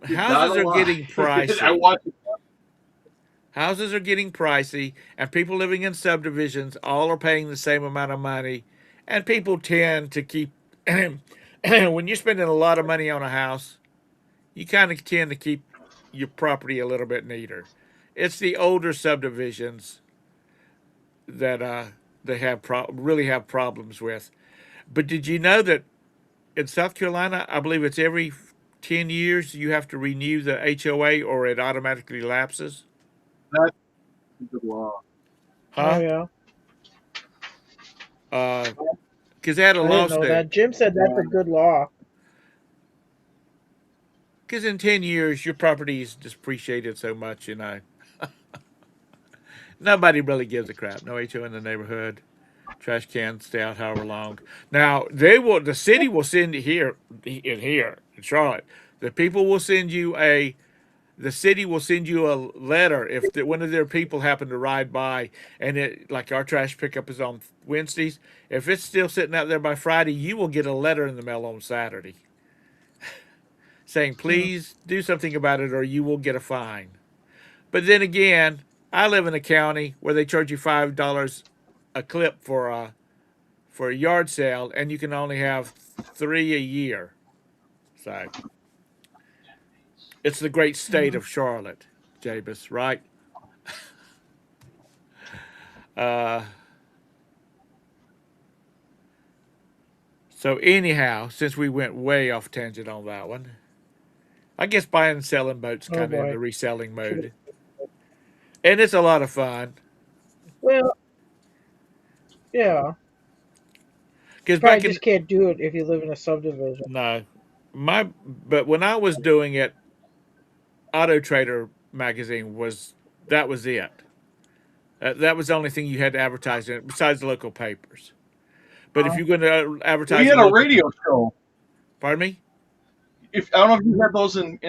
You're not Houses are getting alive. I pricey. watch it. Houses are getting pricey, and people living in subdivisions all are paying the same amount of money. And people tend to keep, when you're spending a lot of money on a house, you kind of tend to keep your property a little bit neater. It's the older subdivisions that they have really have problems with. But did you know that in South Carolina, I believe it's every 10 years you have to renew the HOA or it automatically lapses? That's a good law. Oh Huh? yeah, Because they had a I didn't know lawsuit. that. Jim said that's a good law. Because in 10 years, your property's depreciated so much, nobody really gives a crap. No HO in the neighborhood. Trash cans stay out however long. Now, the city will send in Charlotte. The people will send you the city will send you a letter if one of their people happen to ride by and like our trash pickup is on Wednesdays. If it's still sitting out there by Friday, you will get a letter in the mail on Saturday saying, Hmm. please do something about it or you will get a fine. But then again, I live in a county where they charge you $5 a clip for a yard sale, and you can only have 3 a year. So it's the great state Hmm. of Charlotte, Jabus, right? Uh, so anyhow, since we went way off tangent on that one, I guess buying and selling boats Oh kind of in boy. the reselling mode, and it's a lot of fun. Well, yeah. You Because probably back in just can't do it if you live in a subdivision. no, but when I was doing it, Auto Trader magazine that was it. That was the only thing you had to advertise in it, besides the local papers. But if Uh, you're going to We advertise had in a local, radio show. pardon me, If I don't know if you had those in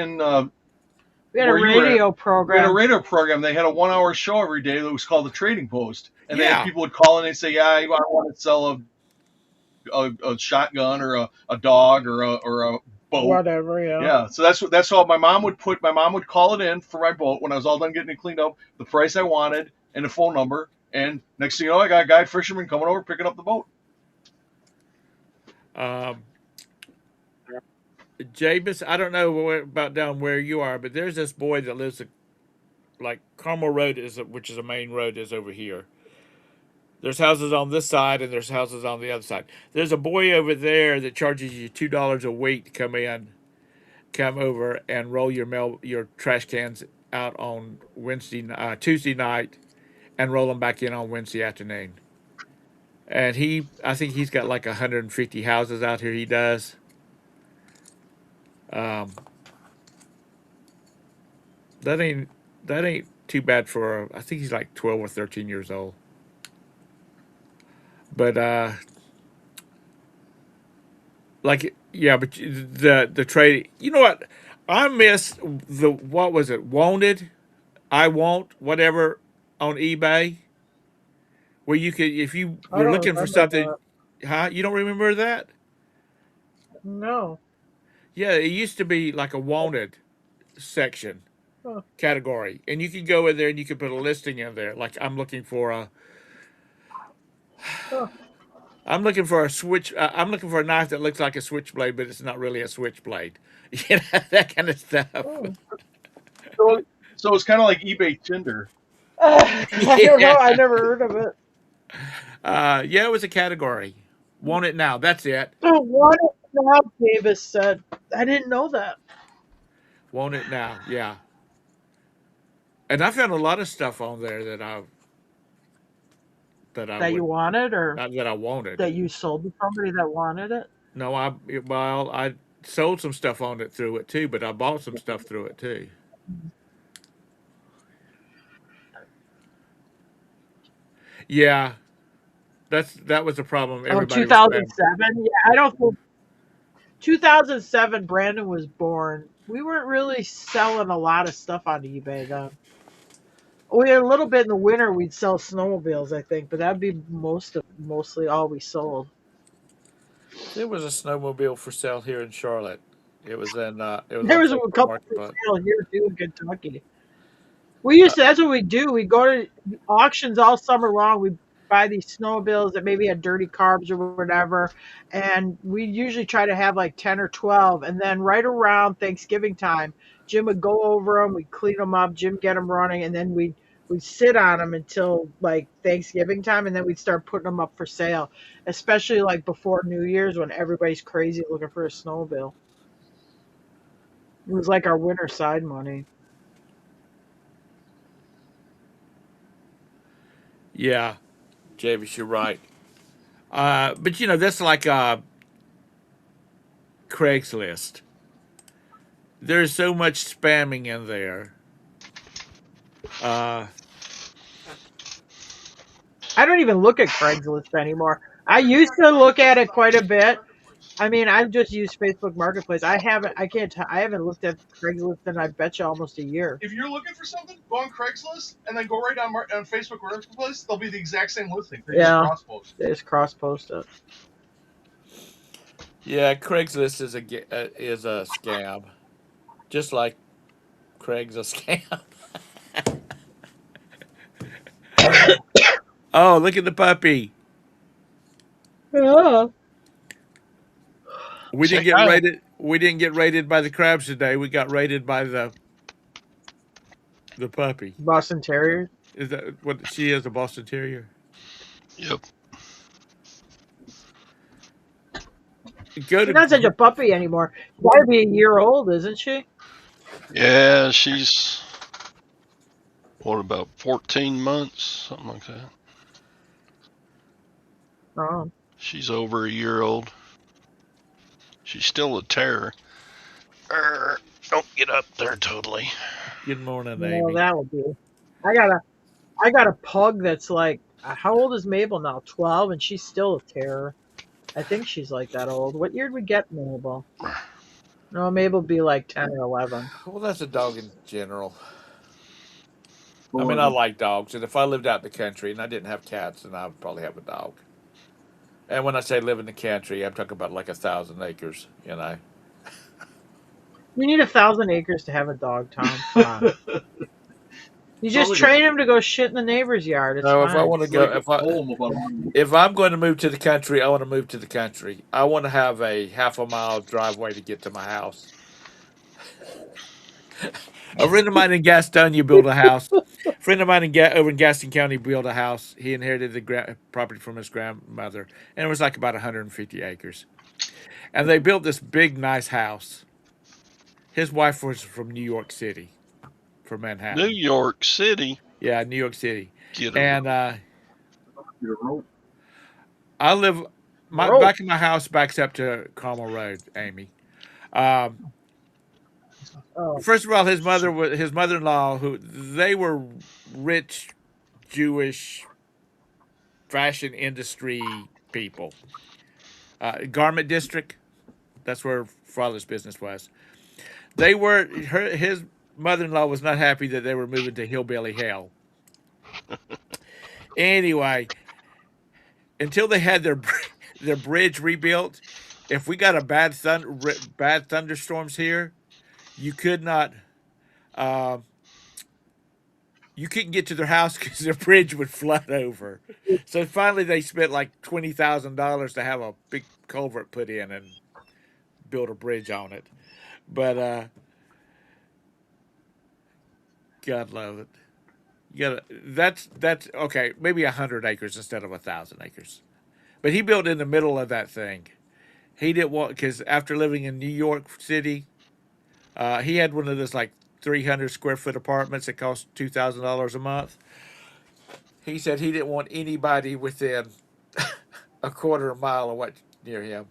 we had a where you were at. radio We had a program. radio program. They had a 1 hour show every day that was called the Trading Post, and they had yeah, people would call in and say, "Yeah, I want to sell a shotgun or a dog or a boat." Whatever, yeah. Yeah, so that's all. My mom would call it in for my boat when I was all done getting it cleaned up, the price I wanted and the phone number, and next thing you know, I got a guy fisherman coming over picking up the boat. um, Jabus, I don't know about down where you are, but there's this boy that lives like Carmel Road which is a main road is over here. There's houses on this side and there's houses on the other side. There's a boy over there that charges you $2 a week to come over and roll your trash cans out on Tuesday night, and roll them back in on Wednesday afternoon. And I think he's got like 150 houses out here. He does. Um, that ain't that ain't too bad for. I think he's like 12 or 13 years old. But like yeah, but the trade. You know what? I miss what was it? Wanted, I want whatever on eBay, where you could if you I were don't looking for remember something. that. Huh? You don't remember that? No. Yeah, it used to be like a wanted section Huh. category, and you could go in there and you could put a listing in there. Like Huh. I'm looking for a switch. I'm looking for a knife that looks like a switchblade, but it's not really a switchblade. You know that kind of stuff. Hmm. So so it's kind of like eBay Tinder. I don't know. Yeah, I never heard of it. yeah, it was a category. Want it now? That's it. Oh, what now? Davis said. I didn't know that. Want it now? Yeah. And I found a lot of stuff on there that I That you would wanted, or that I wanted. that you sold to somebody that wanted it. No, I sold some stuff on it through it too, but I bought some stuff through it too. Yeah, that was a problem Oh, everybody was having. 2007. Yeah, I don't think 2007. Brandon was born. We weren't really selling a lot of stuff on eBay then. We had a little bit in the winter. We'd sell snowmobiles, I think, but that'd be mostly all we sold. There was a snowmobile for sale here in Charlotte. It was There on was a Facebook couple for Marketplace. sale here too in Kentucky. We used to. That's what we do. We go to auctions all summer long. We buy these snowmobiles that maybe had dirty carbs or whatever, and we usually try to have like 10 or 12. And then right around Thanksgiving time, Jim would go over them. We'd clean them up. Jim get them running, and then we'd sit on them until like Thanksgiving time, and then we'd start putting them up for sale. Especially like before New Year's when everybody's crazy looking for a snowmobile. It was like our winter side money. Yeah, Javis, you're right. But that's like Craigslist. There's so much spamming in there. Uh, I don't even look at Craigslist anymore. I used to look at it quite a bit. I mean, I've just used Facebook Marketplace. I haven't. I can't. I haven't looked at Craigslist in I bet you almost a year. If you're looking for something, go on Craigslist and then go right on Facebook Marketplace. They'll be the exact same listing. They Yeah. just cross post. They just cross post it. yeah, Craigslist is a scam, just like Craig's a scam. Oh, look at the puppy. Yeah. We didn't Say get hi. raided. We didn't get raided by the crabs today. We got raided by the puppy. Boston Terrier. Is that what she is? A Boston Terrier. Yep. Go She's not such to a puppy anymore. She's got to be a year old, isn't she? Yeah, she's what about 14 months, something like that. Oh. She's over a year old. She's still a terror. Don't get up there totally. good morning, Well, Amy. that would be. I got a pug that's like. How old is Mabel now? 12, and she's still a terror. I think she's like that old. What year did we get Mabel? No, Mabel would be like 10 or 11. Well, that's a dog in general. I mean, I like dogs, and if I lived out in the country and I didn't have cats, then I would probably have a dog. And when I say live in the country, I'm talking about like 1,000 acres. You need 1,000 acres to have a dog, Tom. Come on. You just Sounds like train him to go shit in the neighbor's yard. It's No, if I fine. want to It's go, like a poem about if I'm going to move to the country, I want to move to the country. I want to have a half a mile driveway to get to my house. A friend of mine in Gastonia built a house. A friend of mine over in Gaston County built a house. He inherited the property from his grandmother, and it was like about 150 acres. And they built this big, nice house. His wife was from New York City, from New Manhattan. York City. Yeah, New York City. Get a And rope. I live Rope. back in my house backs up to Carmel Road, Amy. Oh, First of all, his mother-in-law, who they were rich Jewish fashion industry people. Garment district, that's where father's business was. His mother-in-law was not happy that they were moving to hillbilly hell. Anyway, until they had their bridge rebuilt, if we got a bad thunderstorms here, you could not. You couldn't get to their house because their bridge would flood over. So finally, they spent like $20,000 to have a big culvert put in and build a bridge on it. But God love it. That's okay. Maybe 100 acres instead of 1,000 acres. But he built in the middle of that thing. He didn't want because after living in New York City, he had one of those like 300 square foot apartments that cost $2,000 a month. He said he didn't want anybody within a quarter of a mile of what near him.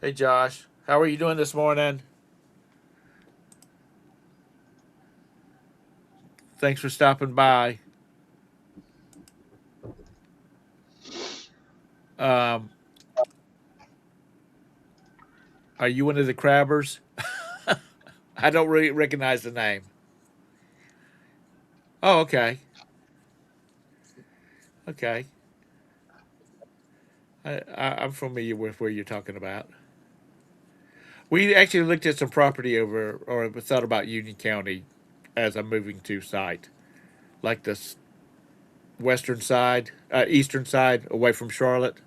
Hey Josh, how are you doing this morning? Thanks for stopping by. Are you one of the crabbers? I don't really recognize the name. Oh, okay. Okay. I'm familiar with where you're talking about. We actually looked at some property over, or thought about Union County as a moving to site, like the western side, eastern side, away from Charlotte.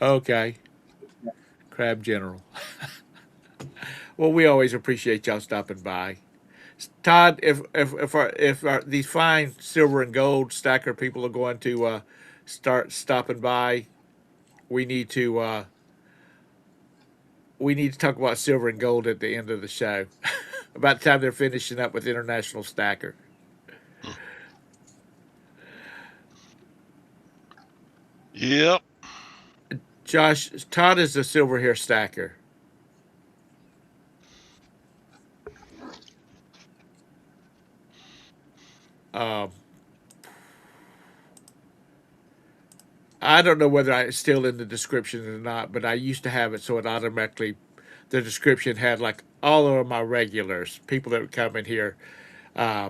Okay, Crab General. Well, we always appreciate y'all stopping by. Todd, if these fine silver and gold stacker people are going to start stopping by, we need to uh, we need to talk about silver and gold at the end of the show. About the time they're finishing up with International Stacker. Yep. Josh, Todd is a silver hair stacker. Um, I don't know whether it's still in the description or not, but I used to have it so it automatically, the description had like all of my regulars, people that would come in here, uh,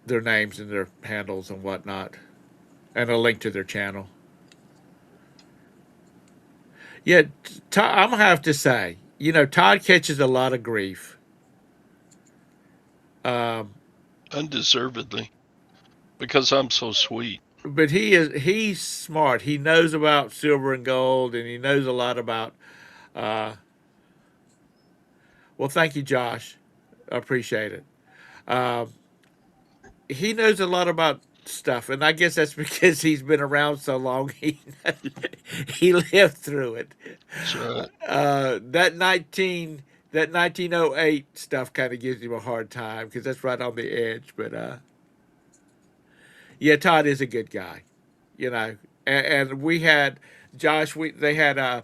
their names and their handles and whatnot, and a link to their channel. Yeah, I'm gonna have to say, Todd catches a lot of grief. Um, Undeservedly. Because I'm so sweet. but he's smart. He knows about silver and gold, and he knows a lot about. Uh, well, thank you, Josh. I appreciate it. Um, he knows a lot about stuff, and I guess that's because he's been around so long. He lived through it. That's right. That 1908 stuff kind of gives him a hard time because that's right on the edge. But yeah, Todd is a good guy, you know. And we had Josh. They had a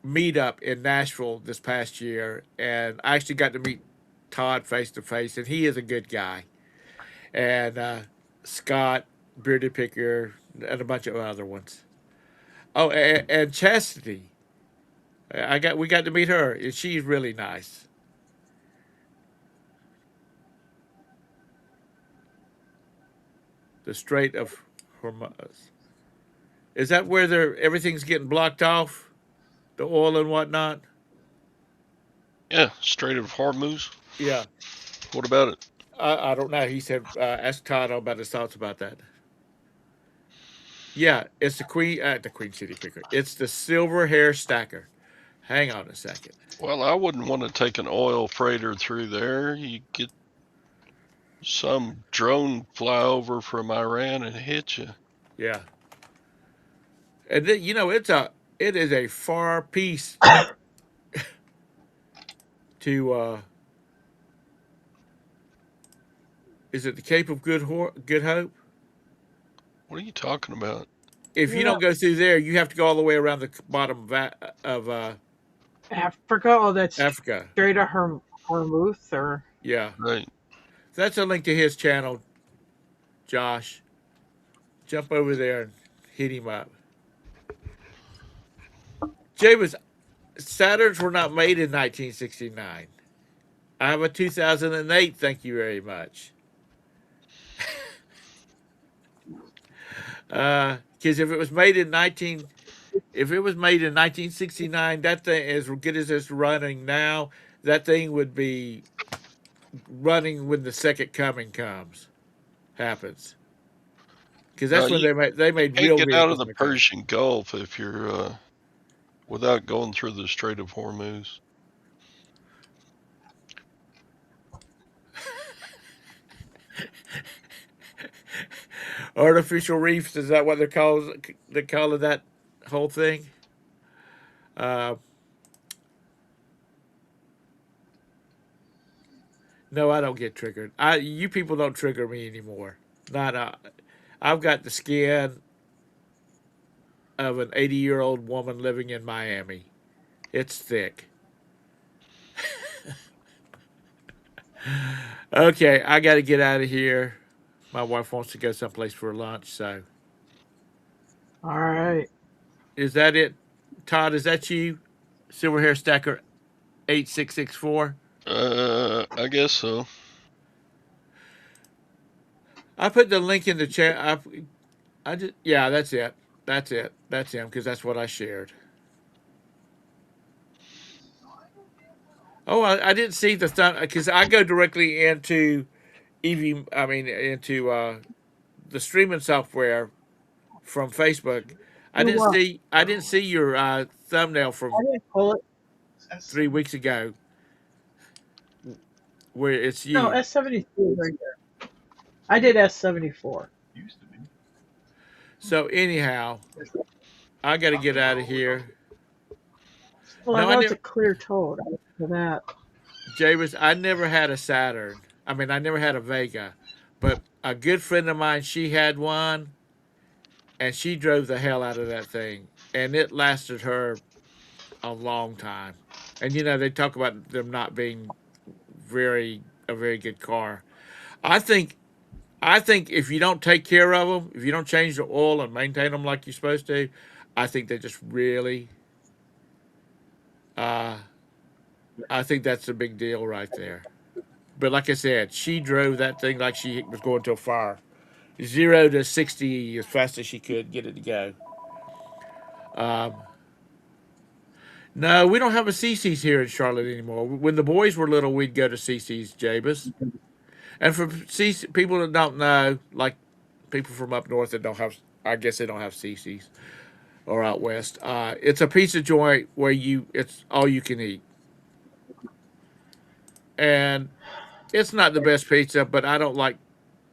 meetup in Nashville this past year, and I actually got to meet Todd face to face, and he is a good guy. And Scott, Bearded Picker, and a bunch of other ones. Oh, and Chastity. We got to meet her, and she's really nice. The Strait of Hormuz. Is that where everything's getting blocked off? The oil and whatnot? Yeah, Strait of Hormuz. Yeah. What about it? I don't know. He said, ask Todd about his thoughts about that. Yeah, it's the Queen City Picker. It's the Silver Hair Stacker. Hang on a second. Well, I wouldn't want to take an oil freighter through there. You get some drone fly over from Iran and hit you. Yeah. And then, it is a far piece to is it the Cape of Good Hope? What are you talking about? If you Yeah, don't go through there, you have to go all the way around the bottom of Africa. Oh, that's Africa. straight of Hormuz, or Yeah. Right. That's a link to his channel, Josh. Jump over there and hit him up. James, Saturns were not made in 1969. I have a 2008. Thank you very much. Because if it was made in 1969, that thing, as good as it's running now, that thing would be running when the second coming happens. Because No, that's when you they made can't real get out of vehicles the like that. Persian Gulf if you're without going through the Strait of Hormuz. Artificial reefs, is that what they're calling that whole thing? Uh, no, I don't get triggered. You people don't trigger me anymore. Not I've got the skin of an 80-year-old woman living in Miami. It's thick. Okay, I got to get out of here. My wife wants to go someplace for lunch, so All right. Is that it? Todd, is that you? Silver Hair Stacker 8664. I guess so. I put the link in the chat. I just yeah, that's it. That's it. That's him because that's what I shared. Oh, I didn't see the thumb because I go directly into EV. I mean into the streaming software from Facebook. I Do didn't what? see. I didn't see your thumbnail I from didn't pull it. 3 weeks ago where it's No, you. S73 is right there. I did S74. Used to be. So anyhow, I got to get out of here. Well, I No, I know it's a never. clear toad. I for that. Javis, I never had a Saturn. I mean, I never had a Vega, but a good friend of mine, she had one, and she drove the hell out of that thing, and it lasted her a long time. And they talk about them not being a very good car. I think I think if you don't take care of them, if you don't change the oil and maintain them like you're supposed to, I think they just really. Uh, I think that's a big deal right there. But like I said, she drove that thing like she was going to a fire. 0 to 60 as fast as she could get it to go. Um, no, we don't have a CC's here in Charlotte anymore. When the boys were little, we'd go to CC's, Jabus. And for people that don't know, like people from up north that don't have, I guess they don't have CC's or out west. It's a pizza joint where it's all you can eat, and it's not the best pizza, but I don't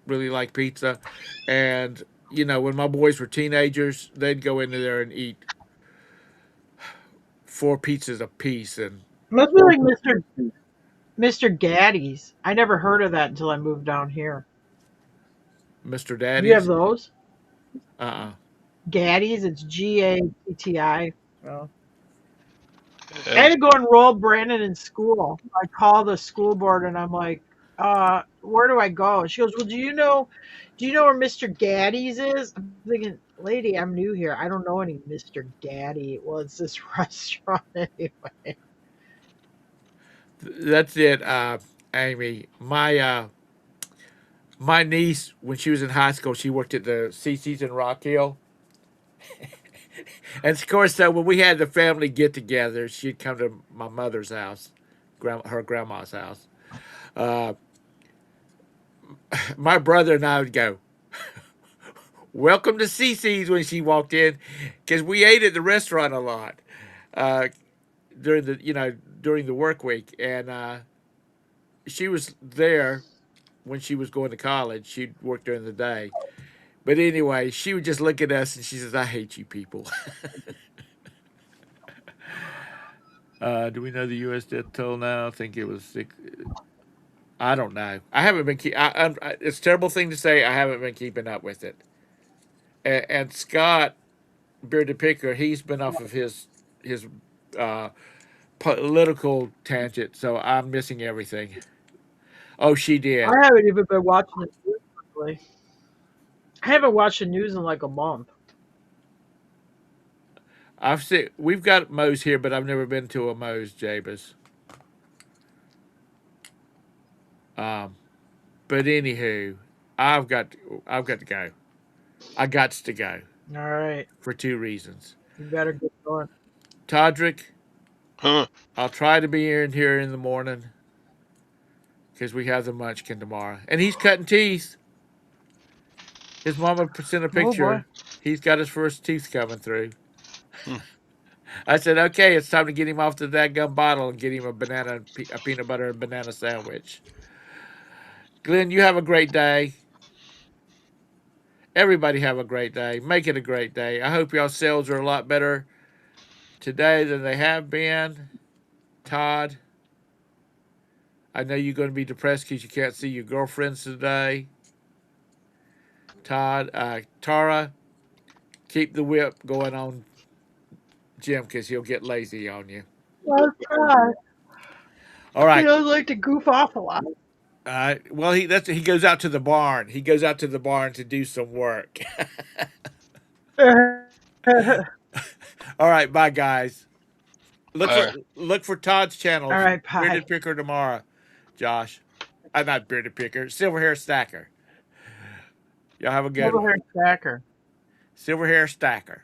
really like pizza. And when my boys were teenagers, they'd go into there and eat 4 pizzas a piece. And Must be like Mr. Gaddy's. I never heard of that until I moved down here. Mr. You have Daddy's, those? uh-uh. Gaddy's. It's Gatti. Oh. I had And to go enroll Brandon in school. I call the school board and I'm like, where do I go? She goes, well, do you know where Mr. Gaddy's is? I'm thinking, lady, I'm new here. I don't know any Mr. Gaddy. Well, it's this restaurant anyway. That's it, Amy. My niece, when she was in high school, she worked at the CC's in Rock Hill. And of course, so when we had the family get together, she'd come to my mother's house, her grandma's house. Uh, my brother and I would go, "Welcome to CC's" when she walked in, because we ate at the restaurant a lot uh, during the work week, and she was there when she was going to college. She'd work during the day, but anyway, she would just look at us and she says, "I hate you people." Do we know the U.S. death toll now? I think it was 6. I don't know. I haven't been. It's a terrible thing to say. I haven't been keeping up with it. And Scott Bearded Picker, he's been off of his uh, political tangent, so I'm missing everything. Oh, she I did. haven't even been watching the news lately. I haven't watched the news in like a month. We've got Moe's here, but I've never been to a Moe's, Jabez. Um, but anywho, I've got to go. I got to go All right. for 2 reasons. You better get going. Todrick, huh, I'll try to be in here in the morning because we have the Munchkin tomorrow, and he's cutting teeth. His mama sent a Oh boy. picture. He's got his first teeth coming through. hmm. I said, okay, it's time to get him off the dadgum bottle and get him a peanut butter and banana sandwich. Glenn, you have a great day. Everybody have a great day. Make it a great day. I hope y'all sales are a lot better today than they have been. Todd, I know you're going to be depressed because you can't see your girlfriends today. Todd, Tara, keep the whip going on Jim because he'll get lazy on you. Oh God. All He right. does like to goof off a lot. Well, he goes out to the barn. He goes out to the barn to do some work. All right, bye guys. Look Bye. for look for Todd's channel. All right, bye. Bearded Picker tomorrow, Josh. I'm not Bearded Picker. Silver Hair Stacker. Y'all have a good Silver one. hair stacker. Silver Hair Stacker.